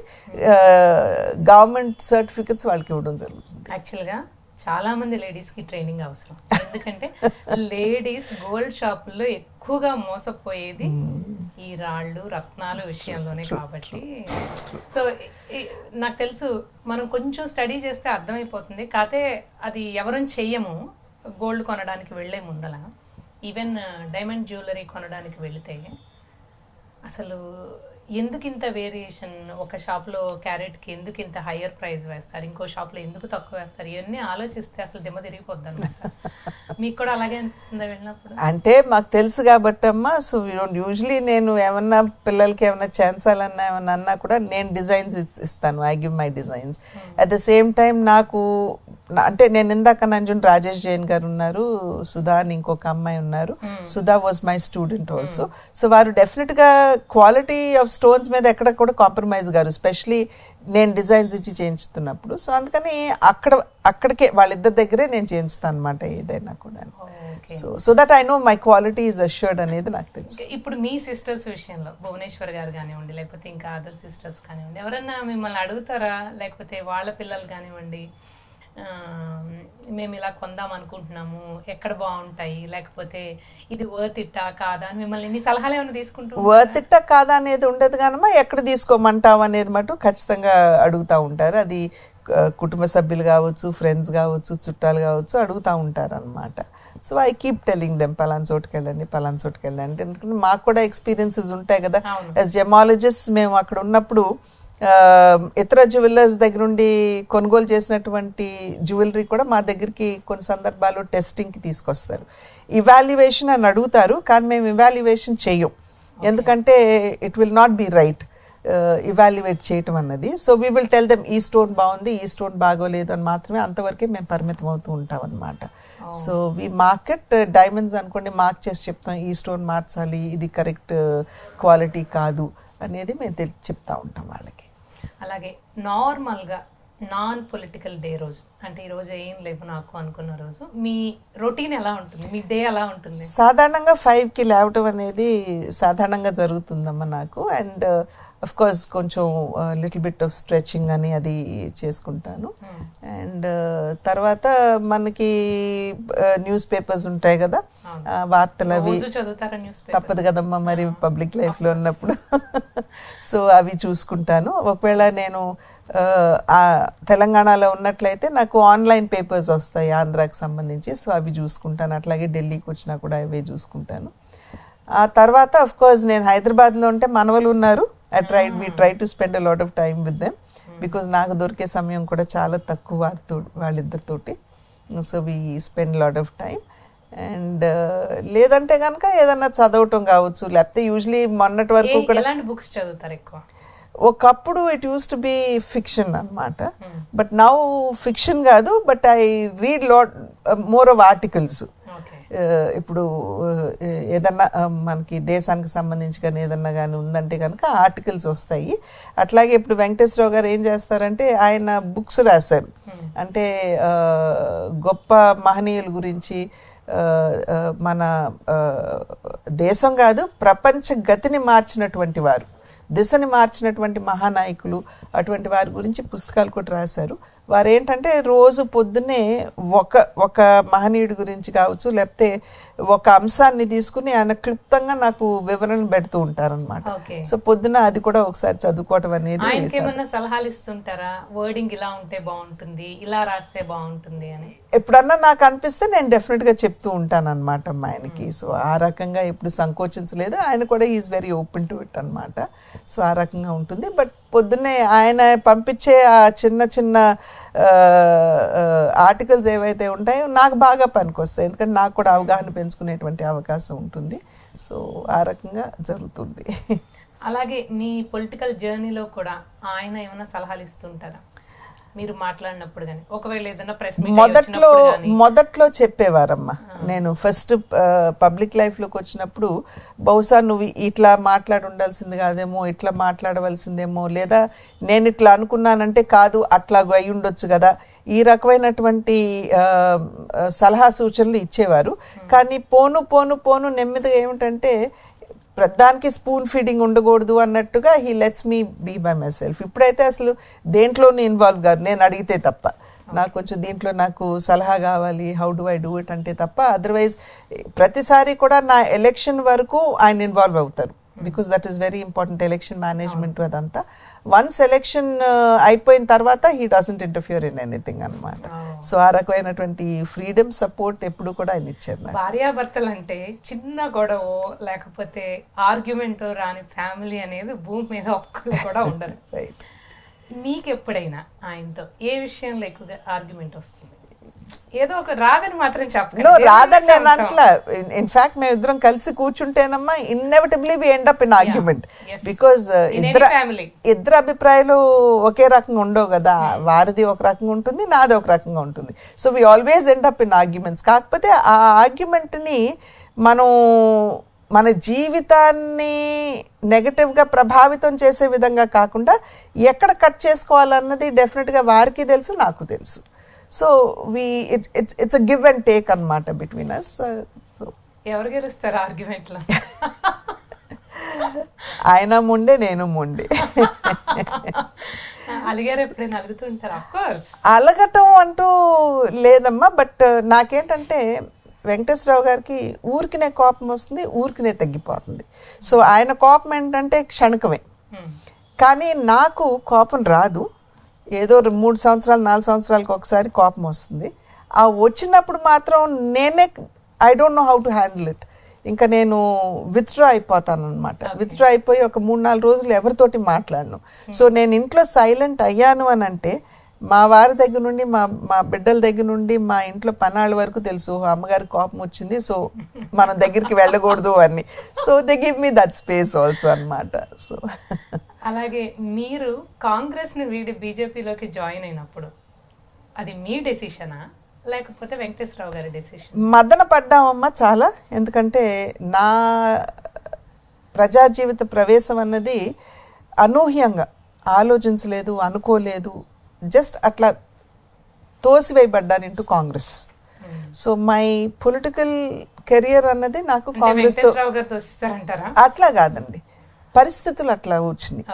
గవర్నమెంట్ సర్టిఫికెట్స్ వాళ్ళకి ఇవ్వడం జరుగుతుంది. యాక్చువల్గా చాలా మంది లేడీస్కి ట్రైనింగ్ అవసరం, ఎందుకంటే లేడీస్ గోల్డ్ షాపుల్లో ఎక్కువగా మోసపోయేది ఈ రాళ్ళు రత్నాలు విషయంలోనే కాబట్టి. సో నాకు తెలుసు, మనం కొంచెం స్టడీ చేస్తే అర్థమైపోతుంది. కాకపోతే అది ఎవరని చెయ్యము. గోల్డ్ కొనడానికి వెళ్ళే ముందల, ఈవెన్ డైమండ్ జ్యువెలరీ కొనడానికి వెళితే అసలు ఎందుకు ఇంత వేరియేషన్, ఒక షాప్లో క్యారెట్కి ఎందుకు ఇంత హయ్యర్ ప్రైస్ వేస్తారు, ఇంకో షాప్లో ఎందుకు తక్కువ వేస్తారు, ఇవన్నీ ఆలోచిస్తే అసలు దిమ్మ తిరిగిపోద్ది అనమాట. మీకు కూడా అలాగే అనిపిస్తుందా వెళ్ళినప్పుడు? అంటే మాకు తెలుసు కాబట్టి అమ్మా, సో యూజువలీ నేను ఏమన్నా పిల్లలకి ఏమన్నా ఛాన్సాలన్నా ఏమన్నా అన్నా కూడా నేను డిజైన్స్ ఇస్తాను, I give my designs. At the same time నాకు అంటే నేను ఇందాక నంజున్ రాజేష్ జైన్ గారు ఉన్నారు, సుధా అని ఇంకొక అమ్మాయి ఉన్నారు. Sudha was my student also. So వారు డెఫినెట్గా క్వాలిటీ ఆఫ్ స్టోన్స్ మీద ఎక్కడ కూడా కాంప్రమైజ్ గారు, స్పెషలీ నేను డిజైన్స్ ఇచ్చి చేయించుతున్నప్పుడు. సో అందుకని అక్కడికే వాళ్ళిద్దరి దగ్గరే నేను చేయించుతాను అనమాట ఏదైనా కూడా. So that I know my quality is assured అనేది నాకు తెలుసు. ఇప్పుడు మీ సిస్టర్స్ విషయంలో భువనేశ్వర్ గారు కానివ్వండి, లేకపోతే ఇంకా అదర్ సిస్టర్స్ కానివ్వండి, ఎవరన్నా మిమ్మల్ని అడుగుతారా, లేకపోతే వాళ్ళ పిల్లలు కానివ్వండి, మేము ఇలా కొందాం అనుకుంటున్నాము, ఎక్కడ బాగుంటాయి, లేకపోతే ఇది వర్త్ ఇట్టా కాదా అని మిమ్మల్ని ఎన్ని సలహాలు ఏమైనా తీసుకుంటారు? వర్త్ ఇట్టా కాదా అనేది ఉండదు కానమ్మా, ఎక్కడ తీసుకోమంటావు అనేది మటు ఖచ్చితంగా అడుగుతూ ఉంటారు. అది కుటుంబ సభ్యులు కావచ్చు, ఫ్రెండ్స్ కావచ్చు, చుట్టాలు కావచ్చు, అడుగుతూ ఉంటారు అనమాట. So I keep telling them పలానా చోటుకి వెళ్ళండి, పలానా చోటుకి వెళ్ళండి. ఎందుకంటే మాకు కూడా ఎక్స్పీరియన్సెస్ ఉంటాయి కదా. యాజ్ జెమాలజిస్ట్ మేము అక్కడ ఉన్నప్పుడు ఇతర జ్యువెలర్స్ దగ్గర నుండి కొనుగోలు చేసినటువంటి జ్యువెలరీ కూడా మా దగ్గరికి కొన్ని సందర్భాల్లో టెస్టింగ్కి తీసుకొస్తారు. ఇవాల్యుయేషన్ అని అడుగుతారు, కానీ మేము ఇవాల్యుయేషన్ చెయ్యం. ఎందుకంటే it will not be right evaluate చేయటం అన్నది. So we will tell them ఈ స్టోన్ బాగుంది, ఈ స్టోన్ బాగోలేదు అని మాత్రమే, అంతవరకే మేము పరిమితం అవుతూ ఉంటాం అనమాట. సో వీ మార్కెట్ డైమండ్స్ అనుకోండి, మార్క్ చేసి చెప్తాం ఈ స్టోన్ మార్చాలి, ఇది కరెక్ట్ క్వాలిటీ కాదు అనేది మేము చెప్తా ఉంటాం వాళ్ళకి. అలాగే నార్మల్గా నాన్ పొలిటికల్ డే రోజు, అంటే ఈ రోజు ఏం లేవు నాకు అనుకున్న రోజు, మీ రొటీన్ ఎలా ఉంటుంది, మీ డే ఎలా ఉంటుంది? సాధారణంగా 5కి లేవటం అనేది సాధారణంగా జరుగుతుందమ్మా నాకు. అండ్ అఫ్ కోర్స్ కొంచెం లిటిల్ బిట్ ఆఫ్ స్ట్రెచింగ్ అని అది చేసుకుంటాను. అండ్ తర్వాత మనకి న్యూస్ పేపర్స్ ఉంటాయి కదా, వార్తలు అవి తప్పదు కదమ్మా మరి పబ్లిక్ లైఫ్లో ఉన్నప్పుడు. సో అవి చూసుకుంటాను. ఒకవేళ నేను తెలంగాణలో ఉన్నట్లయితే నాకు ఆన్లైన్ పేపర్స్ వస్తాయి ఆంధ్రాకి సంబంధించి, సో అవి చూసుకుంటాను. అట్లాగే ఢిల్లీకి వచ్చినా కూడా అవే చూసుకుంటాను. ఆ తర్వాత అఫ్ కోర్స్ నేను హైదరాబాద్లో ఉంటే మనవలు ఉన్నారు. we try to spend a lot of time with them because నాకు దొరికే సమయం కూడా చాలా తక్కువ వాళ్ళిద్దరితోటి. So we spend a lot of time. And లేదంటే కనుక ఏదన్నా చదవటం కావచ్చు, లేకపోతే యూజువలీ మొన్నటి వరకు కూడా బుక్స్ చదువుతారు ఎక్కువ. ఒకప్పుడు it use to be fiction అనమాట, బట్ నౌ ఫిక్షన్ కాదు, but I read more of articles. ఇప్పుడు ఏదన్నా మనకి దేశానికి సంబంధించి కానీ ఏదన్నా కానీ ఉందంటే కనుక ఆర్టికల్స్ వస్తాయి. అట్లాగే ఇప్పుడు వెంకటేశ్వరరావు గారు ఏం చేస్తారంటే ఆయన బుక్స్ రాశారు, అంటే గొప్ప మహనీయుల గురించి, మన దేశం కాదు ప్రపంచ గతిని మార్చినటువంటి వారు, దిశని మార్చినటువంటి మహానాయకులు, అటువంటి వారి గురించి పుస్తకాలు కూడా రాశారు. వారు ఏంటంటే రోజు పొద్దున్నే ఒక మహనీయుడి గురించి కావచ్చు, లేకపోతే ఒక అంశాన్ని తీసుకుని ఆయన క్లుప్తంగా నాకు వివరణ పెడుతూ ఉంటారనమాట. సో పొద్దున అది కూడా ఒకసారి చదువుకోవటం అనేది. సలహాలు ఇస్తుంటారా, వర్డింగ్ ఇలా ఉంటే బాగుంటుంది, ఇలా రాస్తే బాగుంటుంది అని? ఎప్పుడన్నా నాకు అనిపిస్తే నేను డెఫినెట్ గా చెప్తూ ఉంటాను అనమాట ఆయనకి. సో ఆ రకంగా ఎప్పుడు సంకోచించలేదు. ఆయన కూడా is very open to it అనమాట. సో ఆ రకంగా ఉంటుంది. బట్ పొద్దున్నే ఆయన పంపించే ఆ చిన్న చిన్న ఆర్టికల్స్ ఏవైతే ఉంటాయో నాకు బాగా పనికొస్తాయి, ఎందుకంటే నాకు కూడా అవగాహన పెంచుకునేటువంటి అవకాశం ఉంటుంది. సో ఆ రకంగా జరుగుతుంది. అలాగే మీ పొలిటికల్ జర్నీలో కూడా ఆయన ఏమైనా సలహాలు ఇస్తుంటారా మీరు మాట్లాడినప్పుడు? కానీ ఒకవేళ ఏదైనా ప్రెస్ మీట్ మొదట్లో చెప్పేవారమ్మా. నేను ఫస్ట్ పబ్లిక్ లైఫ్లోకి వచ్చినప్పుడు బహుశా నువ్వు ఇట్లా మాట్లాడి ఉండాల్సింది కాదేమో, ఇట్లా మాట్లాడవలసిందేమో, లేదా నేను ఇట్లా అనుకున్నానంటే కాదు అట్లా అయి ఉండొచ్చు కదా, ఈ రకమైనటువంటి సలహా సూచనలు ఇచ్చేవారు. కానీ పోను పోను పోను నెమ్మదిగా ఏమిటంటే ప్రధానికి స్పూన్ ఫీడింగ్ ఉండకూడదు అన్నట్టుగా he lets me be by myself. ఇప్పుడైతే అసలు దేంట్లోనూ ఇన్వాల్వ్ కాదు, నేను అడిగితే తప్ప. నాకు కొంచెం దీంట్లో నాకు సలహా కావాలి, how do I do it అంటే తప్ప. అదర్వైజ్ ప్రతిసారి కూడా నా ఎలక్షన్ వరకు ఆయన ఇన్వాల్వ్ అవుతారు, because that is very important, election management అదంతా. వన్స్ ఎలక్షన్ అయిపోయిన తర్వాత he doesn't interfere in anything అనమాట. సో ఆ రకమైనటువంటి ఫ్రీడమ్ సపోర్ట్ ఎప్పుడు కూడా ఆయన ఇచ్చారు. భార్యాభర్తలు అంటే చిన్న గొడవ లేకపోతే ఆర్గ్యుమెంట్ రాని ఫ్యామిలీ అనేది భూమి మీద ఒక్కరు కూడా ఉండదు. రైట్. మీకు ఎప్పుడైనా ఆయనతో ఏ విషయంలో ఎక్కువగా ఆర్గ్యుమెంట్ వస్తుంది? ఏదో ఒక రాదని మాత్రం నో రాదని నేను అంటలా. ఇన్ఫాక్ట్ మేము ఇద్దరం కలిసి కూర్చుంటేనమ్మా inevitably we end up in argument because ఇద్దరు అభిప్రాయాలు ఒకే రకంగా ఉండవు కదా. వారిది ఒక రకంగా ఉంటుంది, నాది ఒక రకంగా ఉంటుంది. So we always end up in arguments. కాకపోతే ఆ ఆర్గ్యుమెంట్ ని మనం మన జీవితాన్ని నెగటివ్ గా ప్రభావితం చేసే విధంగా కాకుండా ఎక్కడ కట్ చేసుకోవాలన్నది డెఫినెట్ గా వారికి తెలుసు, నాకు తెలుసు. So it's a give and take అన్నమాట బిట్వీన్ అస్. సో ఎవరు గెలుస్తారు ఆర్గ్యుమెంట్ లో? ఆయన ముండే, నేను ముండే. అలిగారు ఎప్పుడైనా? అలుగుతుంటారు? ఆఫ్ కోర్స్ అలగటం అంటూ లేదమ్మా. బట్ నాకేంటంటే వెంకటేశ్వరరావు గారికి ఊరికినే కోపం వస్తుంది, ఊరికినే తగ్గిపోతుంది. సో ఆయన కోపం ఏంటంటే క్షణికమే. కానీ నాకు కోపం రాదు. ఏదో 3 సంవత్సరాలు 4 సంవత్సరాలకు ఒకసారి కోపం వస్తుంది. ఆ వచ్చినప్పుడు మాత్రం నేనే I don't know how to handle it. ఇంకా నేను విత్డ్రా అయిపోతాను అనమాట. విత్డ్రా అయిపోయి ఒక 3-4 రోజులు ఎవరితోటి మాట్లాడను. సో నేను ఇంట్లో సైలెంట్ అయ్యాను అని అంటే మా వారి దగ్గర నుండి, మా బిడ్డల దగ్గర నుండి, మా ఇంట్లో పనాళ్ళ వరకు తెలుసు అమ్మగారికి కోపం వచ్చింది, సో మనం దగ్గరికి వెళ్ళకూడదు అని. So they give me that space also అనమాట. సో అలాగే మీరు కాంగ్రెస్ ని వీడి బీజేపీలోకి జాయిన్ అయినప్పుడు అది మీ డెసిషనా లేకపోతే వెంకటేశ్వరరావు గారి డెసిషన్? మదన పడ్డామమ్మా చాలా. ఎందుకంటే నా ప్రజా జీవిత ప్రవేశం అన్నది అనూహ్యంగా, ఆలోచించలేదు, అనుకోలేదు, జస్ట్ అట్లా తోసివేయబడ్డాను into Congress. So my political career అన్నది నాకు కాంగ్రెస్ అట్లా కాదండి, పరిస్థితులు అట్లా వచ్చినాయి.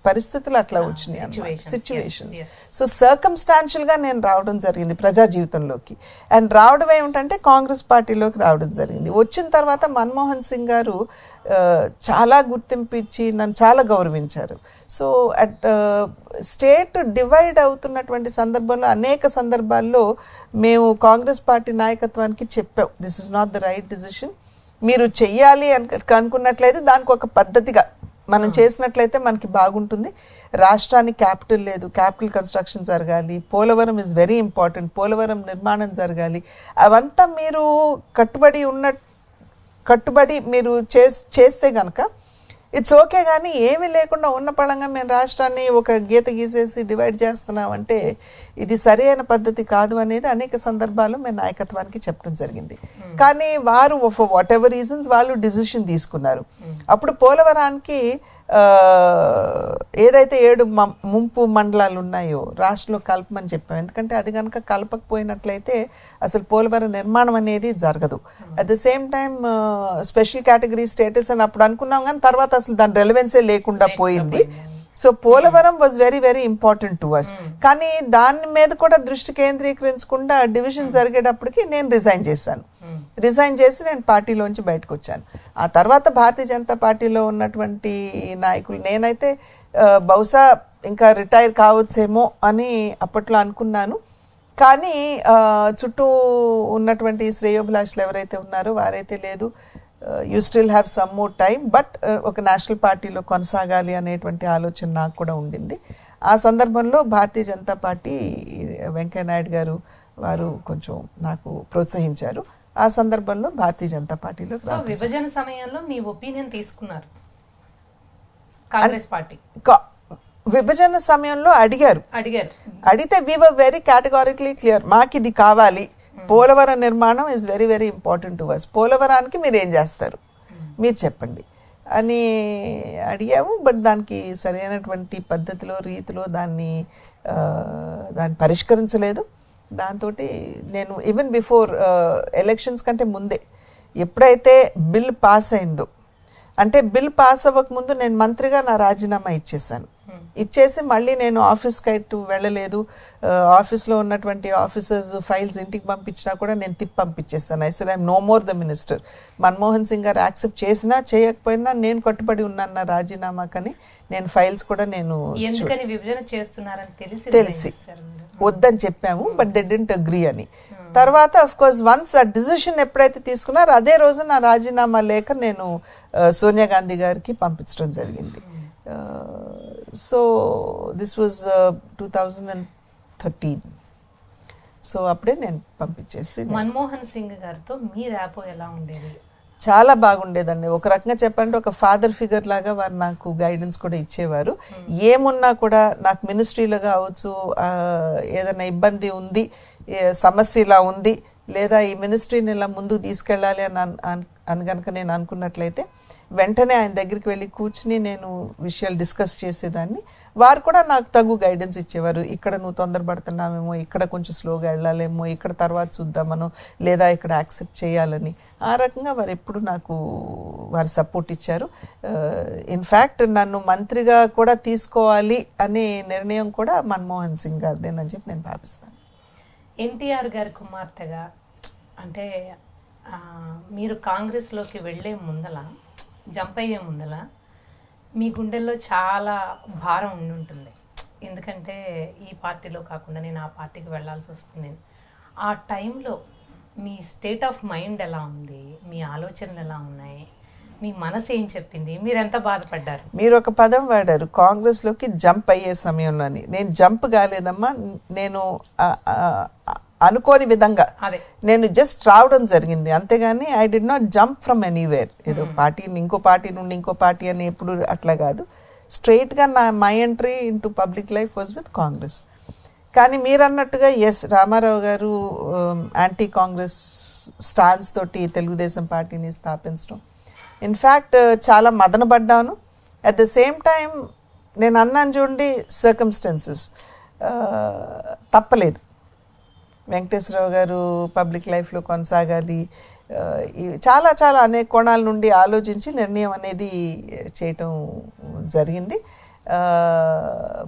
పరిస్థితులు అట్లా వచ్చినాయి అన్నమాట, సిచ్యువేషన్స్. సో సర్కమ్స్టాన్షియల్ గా నేను రావడం జరిగింది ప్రజా జీవితంలోకి. అండ్ రావడం ఏమిటంటే కాంగ్రెస్ పార్టీలోకి రావడం జరిగింది. వచ్చిన తర్వాత మన్మోహన్ సింగ్ గారు చాలా గుర్తింపు ఇచ్చి నన్ను చాలా గౌరవించారు. సో అట్ స్టేట్ డివైడ్ అవుతున్నటువంటి సందర్భంలో అనేక సందర్భాల్లో మేము కాంగ్రెస్ పార్టీ నాయకత్వానికి చెప్పాం, this is not the right decision. మీరు చెయ్యాలి అనుకున్నట్లయితే దానికి ఒక పద్ధతిగా మనం చేసినట్లయితే మనకి బాగుంటుంది. రాష్ట్రానికి క్యాపిటల్ లేదు, క్యాపిటల్ కన్స్ట్రక్షన్ జరగాలి, Polavaram is very important, Polavaram నిర్మాణం జరగాలి. అవంతా మీరు కట్టుబడి మీరు చేస్తే గనక ఇట్స్ ఓకే. కానీ ఏమీ లేకుండా ఉన్న పడంగా మేము రాష్ట్రాన్ని ఒక గీత గీసేసి డివైడ్ చేస్తున్నామంటే ఇది సరి అయిన పద్ధతి కాదు అనేది అనేక సందర్భాల్లో మేము నాయకత్వానికి చెప్పడం జరిగింది. కానీ వారు ఫర్ వాట్ ఎవర్ రీజన్స్ వాళ్ళు డిసిషన్ తీసుకున్నారు. అప్పుడు పోలవరానికి ఏదైతే 7 ముంపు మండలాలు ఉన్నాయో రాష్ట్రంలో కలపమని చెప్పాం. ఎందుకంటే అది కనుక కలపకపోయినట్లయితే అసలు పోలవరం నిర్మాణం అనేది జరగదు. At the same time special category status అని అప్పుడు అనుకున్నాం, కానీ తర్వాత అసలు దాని రెలవెన్సే లేకుండా పోయింది. So Polavaram was very very important to us. కానీ దాని మీద కూడా దృష్టి కేంద్రీకరించకుండా డివిజన్ జరిగేటప్పటికి నేను రిజైన్ చేశాను. రిజైన్ చేసి నేను పార్టీలోంచి బయటకు వచ్చాను. ఆ తర్వాత భారతీయ జనతా పార్టీలో ఉన్నటువంటి నాయకులు, నేనైతే బహుశా ఇంకా రిటైర్ కావచ్చేమో అని అప్పట్లో అనుకున్నాను. కానీ చుట్టూ ఉన్నటువంటి శ్రేయోభిలాషులు ఎవరైతే ఉన్నారో వారైతే లేదు, you still have some more time, but ఒక నేషనల్ పార్టీలో కొనసాగాలి అనేటువంటి ఆలోచన నాకు కూడా ఉండింది. ఆ సందర్భంలో భారతీయ జనతా పార్టీ వెంకయ్య నాయుడు గారు వారు కొంచెం నాకు ప్రోత్సహించారు. ఆ సందర్భంలో భారతీయ జనతా పార్టీలో విభజన సమయంలో మీ ఒపీనియన్ తీసుకున్నారు కాంగ్రెస్ పార్టీ? విభజన సమయంలో అడిగితే we were very categorically clear, మాకు ఇది కావాలి, పోలవరం నిర్మాణం is very very important to us, పోలవరానికి మీరు ఏం చేస్తారు మీరు చెప్పండి అని అడిగాము. బట్ దానికి సరైనటువంటి పద్ధతిలో రీతిలో దాన్ని పరిష్కరించలేదు. దాంతో నేను ఈవెన్ బిఫోర్ ఎలక్షన్స్ కంటే ముందే ఎప్పుడైతే బిల్ పాస్ అయిందో, అంటే బిల్ పాస్ అవ్వకముందు నేను మంత్రిగా నా రాజీనామా ఇచ్చేసి మళ్ళీ నేను ఆఫీస్కి అయితే వెళ్ళలేదు. ఆఫీస్లో ఉన్నటువంటి ఆఫీసర్స్ ఫైల్స్ ఇంటికి పంపించినా కూడా నేను పంపించేస్తాను. I said I'm no more the minister. Manmohan Singh garu accept చేసినా చేయకపోయినా నేను కట్టుబడి ఉన్నాను నా రాజీనామాకని. నేను ఫైల్స్ కూడా నేను తెలిసి వద్దని చెప్పాము, బట్ దే డిడ్ంట్ అగ్రీ అని. తర్వాత అఫ్ కోర్స్ వన్స్ ఆ డిసిషన్ ఎప్పుడైతే తీసుకున్నారో అదే రోజు నా రాజీనామా లేఖ నేను సోనియా గాంధీ గారికి పంపించడం జరిగింది. So this was 2013. సో అప్పుడే నేను పంపించేసి. మన్మోహన్ సింగ్ గారితో మీ ర్యాపో ఎలా ఉండేది? చాలా బాగుండేదండి. ఒక రకంగా చెప్పాలంటే ఒక ఫాదర్ ఫిగర్ లాగా వారు నాకు గైడెన్స్ కూడా ఇచ్చేవారు. ఏమున్నా కూడా నాకు మినిస్ట్రీలో కావచ్చు, ఏదైనా ఇబ్బంది ఉంది, సమస్య ఇలా ఉంది, లేదా ఈ మినిస్ట్రీని ఇలా ముందుకు తీసుకెళ్ళాలి అని కనుక నేను అనుకున్నట్లయితే వెంటనే ఆయన దగ్గరికి వెళ్ళి కూర్చుని నేను విషయాలు డిస్కస్ చేసేదాన్ని. వారు కూడా నాకు తగు గైడెన్స్ ఇచ్చేవారు. ఇక్కడ నువ్వు తొందరపడుతున్నామేమో, ఇక్కడ కొంచెం స్లోగా వెళ్ళాలేమో, ఇక్కడ తర్వాత చూద్దామనో, లేదా ఇక్కడ యాక్సెప్ట్ చేయాలని. ఆ రకంగా వారు ఎప్పుడు నాకు వారు సపోర్ట్ ఇచ్చారు. ఇన్ఫ్యాక్ట్ నన్ను మంత్రిగా కూడా తీసుకోవాలి అనే నిర్ణయం కూడా మన్మోహన్ సింగ్ గారిదేనని చెప్పి నేను భావిస్తాను. ఎన్టీఆర్ గారి కుమార్తెగా అంటే మీరు కాంగ్రెస్లోకి వెళ్ళే ముందల, జంప్ అయ్యే ముందల మీ గుండెల్లో చాలా భారం ఉండి ఉంటుంది. ఎందుకంటే ఈ పార్టీలో కాకుండా నేను ఆ పార్టీకి వెళ్ళాల్సి వస్తుంది. ఆ టైంలో మీ స్టేట్ ఆఫ్ మైండ్ ఎలా ఉంది, మీ ఆలోచనలు ఎలా ఉన్నాయి, మీ మనసు ఏం చెప్పింది, మీరు ఎంత బాధపడ్డారు? మీరు ఒక పదం వాడారు, కాంగ్రెస్లోకి జంప్ అయ్యే సమయంలోని. నేను జంప్ కాలేదమ్మా, నేను అనుకోని విధంగా నేను జస్ట్ రావడం జరిగింది, అంతేగాని I did not jump from anywhere. ఏదో పార్టీ ఇంకో పార్టీ నుండి ఇంకో పార్టీ అని ఎప్పుడు అట్లా కాదు. స్ట్రైట్గా my entry into public life was with Congress. కానీ మీరు అన్నట్టుగా ఎస్, రామారావు గారు యాంటీ కాంగ్రెస్ స్టాన్స్ తోటి తెలుగుదేశం పార్టీని స్థాపించడం, ఇన్ఫ్యాక్ట్ చాలా మదనపడ్డాను. అట్ ద సేమ్ టైం నేను అన్నాను చూడండి, సర్కమ్స్టెన్సెస్ తప్పలేదు. వెంకటేశ్వరరావు గారు పబ్లిక్ లైఫ్లో కొనసాగాలి, చాలా చాలా అనేక కోణాల నుండి ఆలోచించి నిర్ణయం అనేది చేయటం జరిగింది.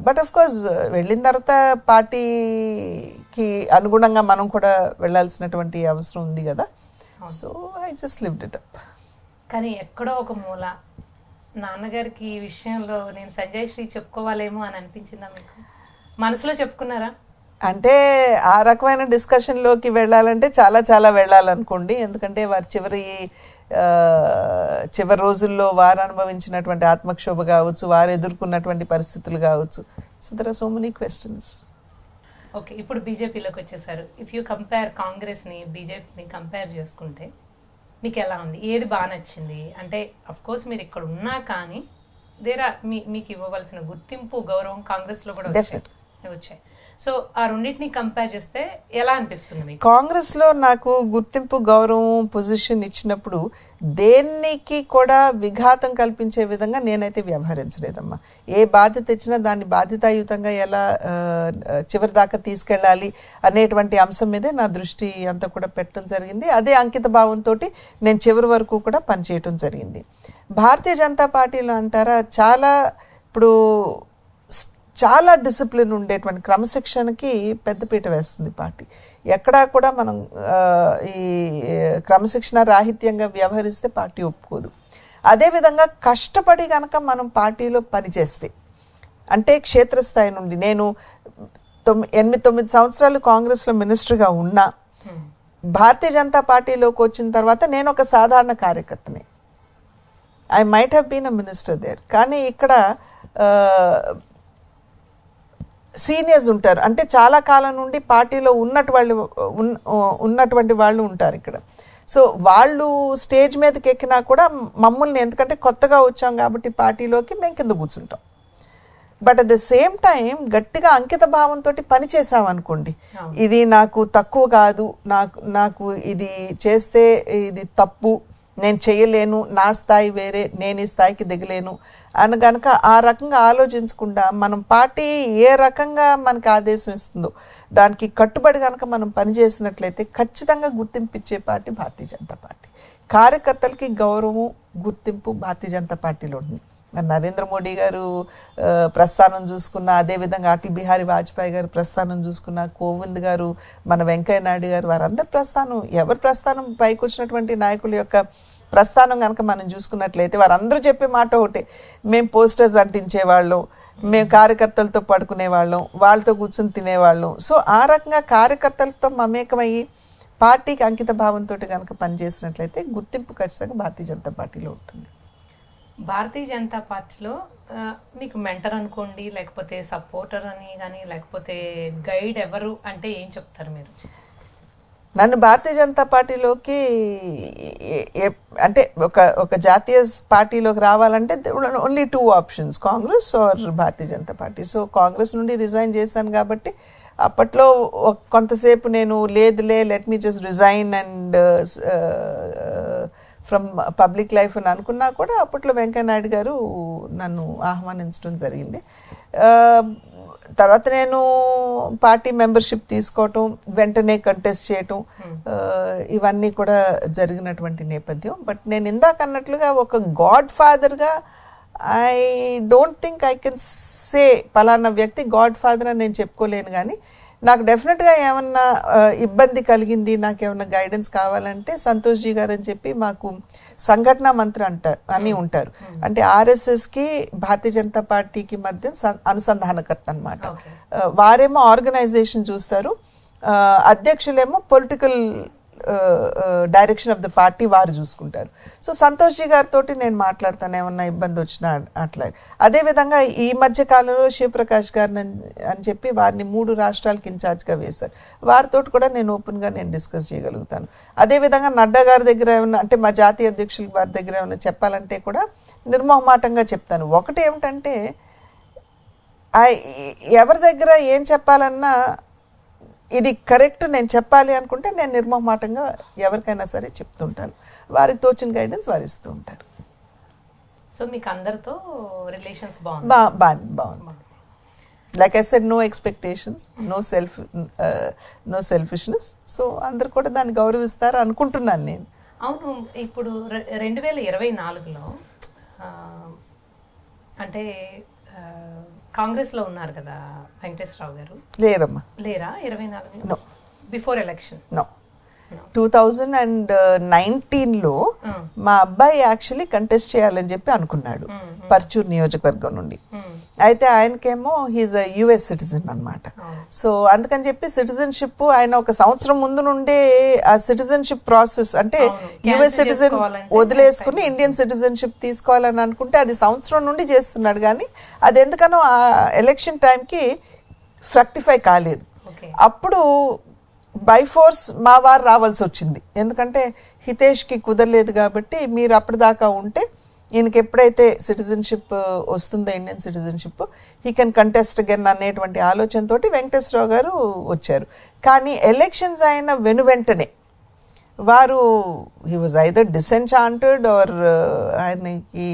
బట్ ఆఫ్ కోర్స్ వెళ్ళిన తర్వాత పార్టీకి అనుగుణంగా మనం కూడా వెళ్ళాల్సినటువంటి అవసరం ఉంది కదా. So I just lived it up. కానీ ఎక్కడో ఒక మూల నాన్నగారికి ఈ విషయంలో నేను సంజయ్ శ్రీ చెప్పుకోవాలేమో అని అనిపించిందా మీకు? మనసులో చెప్పుకున్నారా? అంటే ఆ రకమైన డిస్కషన్లోకి వెళ్ళాలంటే చాలా చాలా వెళ్ళాలనుకోండి. ఎందుకంటే వారి చివరి రోజుల్లో వారు అనుభవించినటువంటి ఆత్మక్షోభ కావచ్చు, వారు ఎదుర్కొన్నటువంటి పరిస్థితులు కావచ్చు. So there are so many questions. Okay, ఇప్పుడు బీజేపీలోకి వచ్చేసారు. ఇఫ్ యూ కంపేర్ కాంగ్రెస్ని బీజేపీని కంపేర్ చేసుకుంటే మీకు ఎలా ఉంది? ఏది బాగా నచ్చింది? అంటే అఫ్ కోర్స్ మీరు ఇక్కడ ఉన్నా కానీ మీకు ఇవ్వవలసిన గుర్తింపు, గౌరవం కాంగ్రెస్లో కూడా వచ్చాయి. సో ఆ రెండింటిని కంపేర్ చేస్తే ఎలా అనిపిస్తుంది మీకు? కాంగ్రెస్లో నాకు గుర్తింపు, గౌరవం, పొజిషన్ ఇచ్చినప్పుడు దేనికి కూడా విఘాతం కల్పించే విధంగా నేనైతే వ్యవహరించలేదమ్మా. ఏ బాధ్యత ఇచ్చినా దాన్ని బాధ్యతాయుతంగా ఎలా చివరి దాకా తీసుకెళ్ళాలి అనేటువంటి అంశం మీదే నా దృష్టి అంతా కూడా పెట్టడం జరిగింది. అదే అంకిత భావంతో నేను చివరి వరకు కూడా పనిచేయటం జరిగింది. భారతీయ జనతా పార్టీలో అంటారా, ఇప్పుడు చాలా డిసిప్లిన్ ఉండేటువంటి క్రమశిక్షణకి పెద్దపీట వేస్తుంది పార్టీ. ఎక్కడా కూడా మనం ఈ క్రమశిక్షణ రాహిత్యంగా వ్యవహరిస్తే పార్టీ ఒప్పుకోదు. అదేవిధంగా కష్టపడి కనుక మనం పార్టీలో పనిచేస్తే, అంటే క్షేత్రస్థాయి నుండి నేను 8-9 సంవత్సరాలు కాంగ్రెస్లో మినిస్టర్గా ఉన్నా, భారతీయ జనతా పార్టీలోకి వచ్చిన తర్వాత నేను ఒక సాధారణ కార్యకర్తని. I might have been a minister there. కానీ ఇక్కడ సీనియర్స్ ఉంటారు, అంటే చాలా కాలం నుండి పార్టీలో ఉన్నటువంటి వాళ్ళు ఉంటారు ఇక్కడ. సో వాళ్ళు స్టేజ్ మీదకి ఎక్కినా కూడా మమ్మల్ని, ఎందుకంటే కొత్తగా వచ్చాం కాబట్టి పార్టీలోకి మేము కింద కూర్చుంటాం. But at the same time గట్టిగా అంకిత భావంతో పనిచేసాం అనుకోండి, ఇది నాకు తక్కువ కాదు, నాకు ఇది చేస్తే ఇది తప్పు, నేను చేయలేను, నా స్థాయి వేరే, నేను ఈ స్థాయికి దిగలేను అని కనుక ఆ రకంగా ఆలోచించకుండా మనం పార్టీ ఏ రకంగా మనకు ఆదేశం ఇస్తుందో దానికి కట్టుబడి కనుక మనం పనిచేసినట్లయితే ఖచ్చితంగా గుర్తింపు ఇచ్చే పార్టీ భారతీయ జనతా పార్టీ. కార్యకర్తలకి గౌరవం, గుర్తింపు భారతీయ జనతా పార్టీలో ఉంది. నరేంద్ర మోడీ గారు ప్రస్థానం చూసుకున్న, అదేవిధంగా అటల్ బిహారీ వాజ్పేయి గారు ప్రస్థానం చూసుకున్న, కోవింద్ గారు, మన వెంకయ్య నాయుడు గారు, వారందరి ప్రస్థానం, ఎవరి ప్రస్థానం పైకి వచ్చినటువంటి నాయకుల యొక్క ప్రస్థానం కనుక మనం చూసుకున్నట్లయితే వారందరూ చెప్పే మాట ఒకటే, మేము పోస్టర్స్ అంటించేవాళ్ళం, మేము కార్యకర్తలతో పడుకునేవాళ్ళం, వాళ్ళతో కూర్చొని తినేవాళ్ళం. సో ఆ రకంగా కార్యకర్తలతో మమేకమయ్యి పార్టీకి అంకిత భావంతో కనుక పనిచేసినట్లయితే గుర్తింపు ఖచ్చితంగా భారతీయ జనతా పార్టీలో ఉంటుంది. భారతీయ జనతా పార్టీలో మీకు మెంటర్ అనుకోండి, లేకపోతే సపోర్టర్ అని కానీ, లేకపోతే గైడ్ ఎవరు అంటే ఏం చెప్తారు మీరు? నన్ను భారతీయ జనతా పార్టీలోకి అంటే ఒక జాతీయ పార్టీలోకి రావాలంటే only 2 options, Congress or Bharatiya Janata Party. So Congress నుండి రిజైన్ చేశాను కాబట్టి అప్పట్లో కొంతసేపు నేను లేదులే let me just resign and from public life అని అనుకున్నా కూడా అప్పట్లో వెంకయ్యనాయుడు గారు నన్ను ఆహ్వానించడం జరిగింది. తర్వాత నేను పార్టీ మెంబర్షిప్ తీసుకోవటం, వెంటనే కంటెస్ట్ చేయటం, ఇవన్నీ కూడా జరిగినటువంటి నేపథ్యం. బట్ నేను ఇందాక అన్నట్లుగా ఒక గాడ్ ఫాదర్గా I don't think I can say పలానా వ్యక్తి గాడ్ ఫాదర్ అని నేను చెప్పుకోలేను. కానీ నాకు డెఫినెట్గా ఏమన్నా ఇబ్బంది కలిగింది, నాకు ఏమన్నా గైడెన్స్ కావాలంటే సంతోష్ జీ గారు అని చెప్పి మాకు సంఘటన మంత్రి అని ఉంటారు. అంటే ఆర్ఎస్ఎస్కి భారతీయ జనతా పార్టీకి మధ్య అనుసంధానకర్త అనమాట. వారేమో ఆర్గనైజేషన్ చూస్తారు, అధ్యక్షులేమో political direction of the party వారు చూసుకుంటారు. సో సంతోష్ జీ గారితో నేను మాట్లాడతాను ఏమన్నా ఇబ్బంది వచ్చినా అట్లా. అదేవిధంగా ఈ మధ్య కాలంలో శివప్రకాష్ గారిని అని చెప్పి వారిని 3 రాష్ట్రాలకి ఇన్ఛార్జ్గా వేశారు. వారితో కూడా నేను ఓపెన్గా డిస్కస్ చేయగలుగుతాను. అదేవిధంగా నడ్డా గారి దగ్గర ఏమన్నా అంటే మా జాతీయ అధ్యక్షుల వారి దగ్గర ఏమైనా చెప్పాలంటే కూడా నిర్మోహమాటంగా చెప్తాను. ఒకటి ఏమిటంటే ఎవరి దగ్గర ఏం చెప్పాలన్నా ఇది కరెక్ట్ నేను చెప్పాలి అనుకుంటే నేను నిర్మోహమాటంగా ఎవరికైనా సరే చెప్తుంటాను. వారికి తోచిన గైడెన్స్ వారు ఇస్తూ ఉంటారు. సో మీకు అందరితో రిలేషన్స్ బాగుంది. Like I said, no expectations, no selfishness. So అందరు కూడా దాన్ని గౌరవిస్తారు అనుకుంటున్నాను నేను. అవును, ఇప్పుడు 2024లో అంటే కాంగ్రెస్లో ఉన్నారు కదా వెంకటేశ్వరరావు గారు? లేరా 24 బిఫోర్ ఎలక్షన్? 2019లో మా అబ్బాయి యాక్చువల్లీ కంటెస్ట్ చేయాలని చెప్పి అనుకున్నాడు పర్చూర్ నియోజకవర్గం నుండి. అయితే ఆయనకేమో హీజ్ యుఎస్ సిటిజన్ అనమాట. సో అందుకని చెప్పి సిటిజన్షిప్ ఆయన ఒక సంవత్సరం ముందు నుండే ఆ సిటిజన్షిప్ ప్రాసెస్ అంటే యుఎస్ సిటిజన్ వదిలేసుకుని ఇండియన్ సిటిజన్షిప్ తీసుకోవాలని అనుకుంటే అది సంవత్సరం నుండి చేస్తున్నాడు. కానీ అది ఎందుకనో ఆ ఎలక్షన్ టైంకి ఫ్రక్టిఫై కాలేదు. అప్పుడు బై ఫోర్స్ మా వారు రావాల్సి వచ్చింది. ఎందుకంటే హితేష్కి కుదరలేదు కాబట్టి మీరు అప్పటిదాకా ఉంటే ఈయనకి ఎప్పుడైతే సిటిజన్షిప్ వస్తుందో Indian citizenship he can contest again అనేటువంటి ఆలోచనతో వెంకటేశ్వరరావు గారు వచ్చారు. కానీ ఎలక్షన్స్ అయిన వెనువెంటనే వారు హీ వాజ్ ఐదర్ డిసెన్చాంటెడ్ ఆర్ ఆయనకి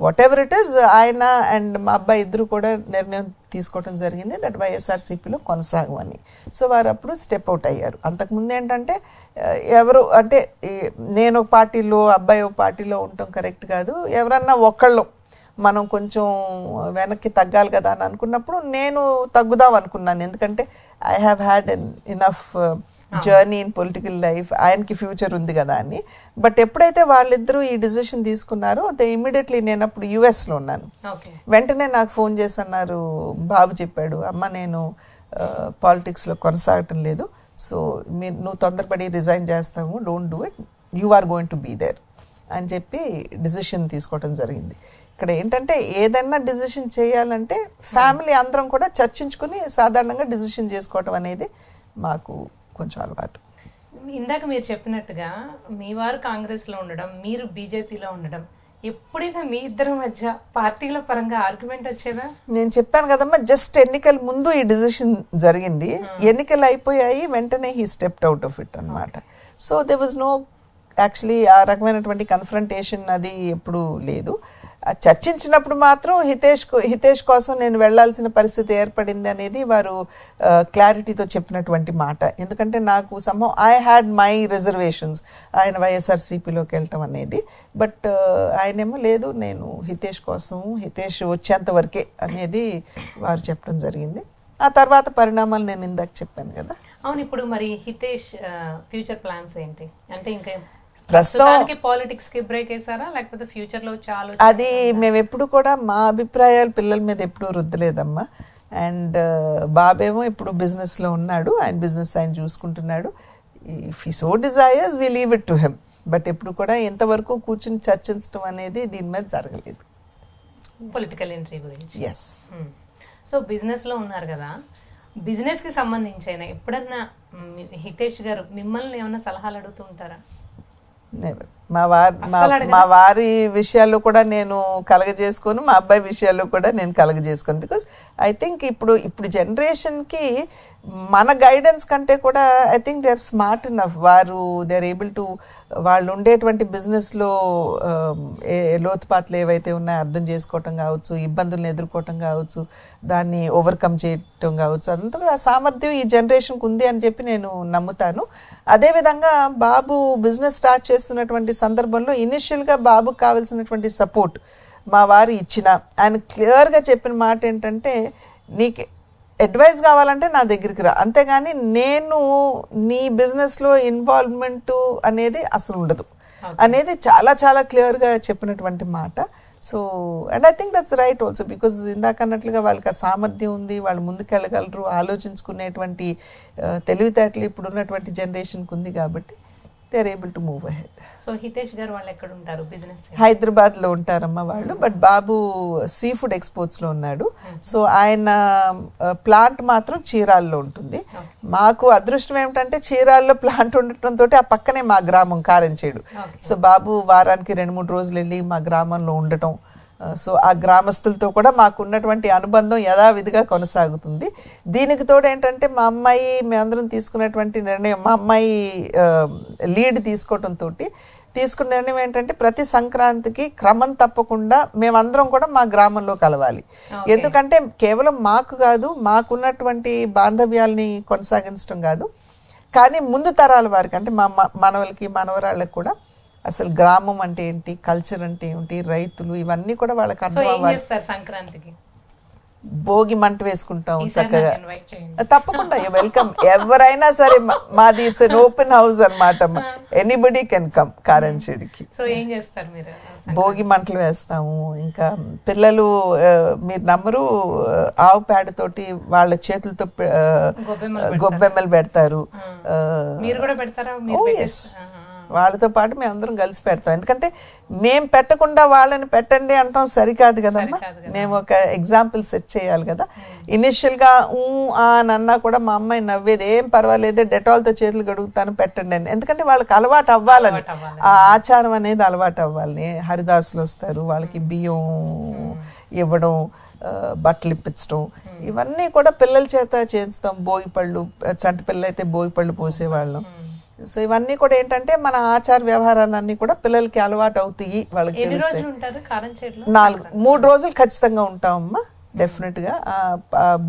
వాట్ ఎవర్ ఇట్ ఈస్ ఆయన అండ్ మా అబ్బాయి ఇద్దరు కూడా నిర్ణయం తీసుకోవడం జరిగింది దట్ వైఎస్ఆర్సీపీలో కొనసాగమని. సో వారు అప్పుడు స్టెప్ అవుట్ అయ్యారు. అంతకుముందు ఏంటంటే ఎవరు అంటే నేను ఒక పార్టీలో అబ్బాయి ఒక పార్టీలో ఉండటం కరెక్ట్ కాదు, ఎవరన్నా ఒక్కళ్ళు మనం కొంచెం వెనక్కి తగ్గాలి కదా అని అనుకున్నప్పుడు నేను తగ్గుదాం అనుకున్నాను. ఎందుకంటే I have had enough journey in political life, ఆయనకి ఫ్యూచర్ ఉంది కదా అని. బట్ ఎప్పుడైతే వాళ్ళిద్దరూ ఈ డిసిషన్ తీసుకున్నారో ఇమ్మీడియట్లీ నేను అప్పుడు యుఎస్లో ఉన్నాను. వెంటనే నాకు ఫోన్ చేసి అన్నారు, బాబు చెప్పాడు, అమ్మ నేను పాలిటిక్స్లో కొనసాగటం లేదు, సో నువ్వు తొందరపడి రిజైన్ చేస్తావు, don't do it, you are going to be there అని చెప్పి డిసిషన్ తీసుకోవటం జరిగింది. ఇక్కడ ఏంటంటే ఏదైనా డిసిషన్ చేయాలంటే ఫ్యామిలీ అందరం కూడా చర్చించుకుని సాధారణంగా డిసిషన్ చేసుకోవటం అనేది మాకు కొంచెం అలవాటు. ఇందాక మీరు చెప్పినట్టుగా మీ వారు కాంగ్రెస్లో ఉండడం, మీరు బీజేపీలో ఉండడం, ఎప్పుడైనా మీ ఇద్దరి మధ్య పార్టీల పరంగా ఆర్గ్యుమెంట్ వచ్చేదా? నేను చెప్పాను కదమ్మా, జస్ట్ ఎన్నికల ముందు ఈ డిసిషన్ జరిగింది, ఎన్నికలు అయిపోయాయి, వెంటనే he stepped out of it అనమాట. So they was no actually ఆ రకమైనటువంటి కన్ఫ్రంటేషన్ అది ఎప్పుడూ లేదు. చర్చించినప్పుడు మాత్రం హితేష్ కోసం నేను వెళ్లాల్సిన పరిస్థితి ఏర్పడింది అనేది వారు క్లారిటీతో చెప్పినటువంటి మాట. ఎందుకంటే నాకు somehow I had my reservations ఆయన వైఎస్ఆర్సీపీలోకి వెళ్ళటం అనేది. బట్ ఆయనేమో లేదు, నేను హితేష్ కోసం, హితేష్ వచ్చేంత వరకే అనేది వారు చెప్పడం జరిగింది. ఆ తర్వాత పరిణామాలు నేను ఇందాక చెప్పాను కదా. అవును, ఇప్పుడు మరి హితేష్ ఫ్యూచర్ ప్లాన్స్ ఏంటి? అంటే ఇంకా ప్రస్తుతానికి పాలిటిక్స్ కి బ్రేక్ వేసారా, లేకపోతే ఫ్యూచర్ లో చాలా? అది మేము ఎప్పుడు కూడా మా అభిప్రాయాలు పిల్లల మీద ఎప్పుడు రుద్దలేదమ్మా. అండ్ బాబేమో ఇప్పుడు బిజినెస్ లో ఉన్నాడు, ఆయన బిజినెస్ ఆయన చూసుకుంటున్నాడు. If he so desires we leave it to him. But ఎప్పుడు కూడా ఎంతవరకు కూర్చుని చర్చించడం అనేది దీని మీద జరగలేదు. పొలిటికల్ ఎంట్రీ గురించి. ఎస్. సో బిజినెస్లో ఉన్నారు కదా, బిజినెస్కి సంబంధించి అయినా ఎప్పుడన్నా హితేష్ గారు మిమ్మల్ని ఏమైనా సలహాలు అడుగుతూ ఉంటారా? మా వారి విషయాల్లో కూడా నేను కలగజేసుకోను, మా అబ్బాయి విషయాల్లో కూడా నేను కలగజేసుకోను. బికాస్ ఐ థింక్ ఇప్పుడు జనరేషన్కి మన గైడెన్స్ కంటే కూడా I think they are smart enough. They are able to వాళ్ళు ఉండేటువంటి బిజినెస్లో లోతుపాట్లు ఏవైతే ఉన్నాయో అర్థం చేసుకోవటం కావచ్చు, ఇబ్బందులను ఎదుర్కోవటం కావచ్చు, దాన్ని ఓవర్కమ్ చేయటం కావచ్చు, అదంతా కూడా ఆ సామర్థ్యం ఈ జనరేషన్కి ఉంది అని చెప్పి నేను నమ్ముతాను. అదేవిధంగా బాబు బిజినెస్ స్టార్ట్ చేస్తున్నటువంటి సందర్భంలో ఇనిషియల్గా బాబుకు కావాల్సినటువంటి సపోర్ట్ మా వారు ఇచ్చిన, ఆయన క్లియర్గా చెప్పిన మాట ఏంటంటే, నీకు అడ్వైస్ కావాలంటే నా దగ్గరికి రా, అంతేగాని నేను నీ బిజినెస్లో ఇన్వాల్వ్మెంట్ అనేది అసలు ఉండదు అనేది చాలా చాలా క్లియర్గా చెప్పినటువంటి మాట. So and I think that's right also, because ఇందాక అన్నట్లుగా వాళ్ళకి ఆ సామర్థ్యం ఉంది, వాళ్ళు ముందుకెళ్ళగలరు, ఆలోచించుకునేటువంటి తెలివితేటలు ఇప్పుడు ఉన్నటువంటి జనరేషన్కి ఉంది కాబట్టి they are able to move ahead. So Hitesh garu వాళ్ళు ఎక్కడ ఉంటారు బిజినెస్? హైదరాబాద్లో ఉంటారమ్మా వాళ్ళు, బట్ బాబు సీ ఫుడ్ ఎక్స్పోర్ట్స్లో ఉన్నాడు. సో ఆయన ప్లాంట్ మాత్రం చీరాల్లో ఉంటుంది. మాకు అదృష్టం ఏమిటంటే చీరాల్లో ప్లాంట్ ఉండటంతో ఆ పక్కనే మా గ్రామం కారంచేడు. సో బాబు వారానికి 2-3 రోజులు వెళ్ళి మా గ్రామంలో ఉండటం, సో ఆ గ్రామస్తులతో కూడా మాకు ఉన్నటువంటి అనుబంధం యథావిధిగా కొనసాగుతుంది. దీనికి తోడు ఏంటంటే మా అమ్మాయి మేమందరం తీసుకున్నటువంటి నిర్ణయం, మా అమ్మాయి లీడ్ తీసుకోవడంతో తీసుకున్న నిర్ణయం ఏంటంటే ప్రతి సంక్రాంతికి క్రమం తప్పకుండా మేమందరం కూడా మా గ్రామంలో కలవాలి. ఎందుకంటే కేవలం మాకు కాదు, మాకున్నటువంటి బాంధవ్యాల్ని కొనసాగించడం కాదు, కానీ ముందు తరాల వారికి అంటే మా మనవలకి మనవరాళ్ళకి కూడా అసలు గ్రామం అంటే ఏంటి, కల్చర్ అంటే ఏంటి, రైతులు, ఇవన్నీ కూడా వాళ్ళకి అర్థం అవ్వాలి. సంక్రాంతికి భోగి మంట వేసుకుంటాం చక్కగా. తప్పకుండా వెల్కమ్, ఎవరైనా సరే. మాది ఇట్స్ ఎన్ ఓపెన్ హౌస్ అన్నమాట, ఎనీబడి కెన్ కమ్ కారంచేడికి. భోగి మంటలు వేస్తాము. ఇంకా పిల్లలు మీరు నమ్మరు, ఆవు పేడతోటి వాళ్ళ చేతులతో గొబ్బెమ్మలు పెడతారు. వాళ్ళతో పాటు మేమందరం కలిసి పెడతాం. ఎందుకంటే మేము పెట్టకుండా వాళ్ళని పెట్టండి అంటాం సరికాదు కదమ్మా, మేము ఒక ఎగ్జాంపుల్ సెట్ చేయాలి కదా. ఇనిషియల్గా అని అన్నా కూడా మా అమ్మాయి నవ్వేది, ఏం పర్వాలేదే డెటాల్తో చేతులు గడుగుతాను పెట్టండి అని. ఎందుకంటే వాళ్ళకి అలవాటు అవ్వాలని, ఆ ఆచారం అనేది అలవాటు అవ్వాలని. హరిదాసులు వస్తారు, వాళ్ళకి బియ్యం ఇవ్వడం, బట్టలు ఇప్పించడం, ఇవన్నీ కూడా పిల్లల చేత చేస్తాం. భోగిపళ్ళు, చంటి పిల్లలు అయితే భోగిపళ్ళు పోసేవాళ్ళం. సో ఇవన్నీ కూడా ఏంటంటే మన ఆచార వ్యవహారాలన్నీ కూడా పిల్లలకి అలవాటు అవుతాయి, వాళ్ళకి తెలుస్తాయి. 3 రోజులు ఖచ్చితంగా ఉంటామమ్మా, డెఫినెట్ గా.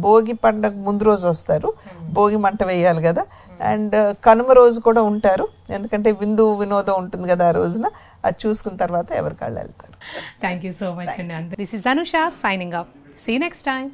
భోగి పండుగ ముందు రోజు వస్తారు, భోగి మంట వేయాలి కదా, అండ్ కనుమ రోజు కూడా ఉంటారు, ఎందుకంటే విందు వినోదం ఉంటుంది కదా ఆ రోజున. అది చూసుకున్న తర్వాత ఎవరికి వాళ్ళు వెళ్తారు. థ్యాంక్ యూ సో మచ్ అండి. This is Anusha signing off. See you next time.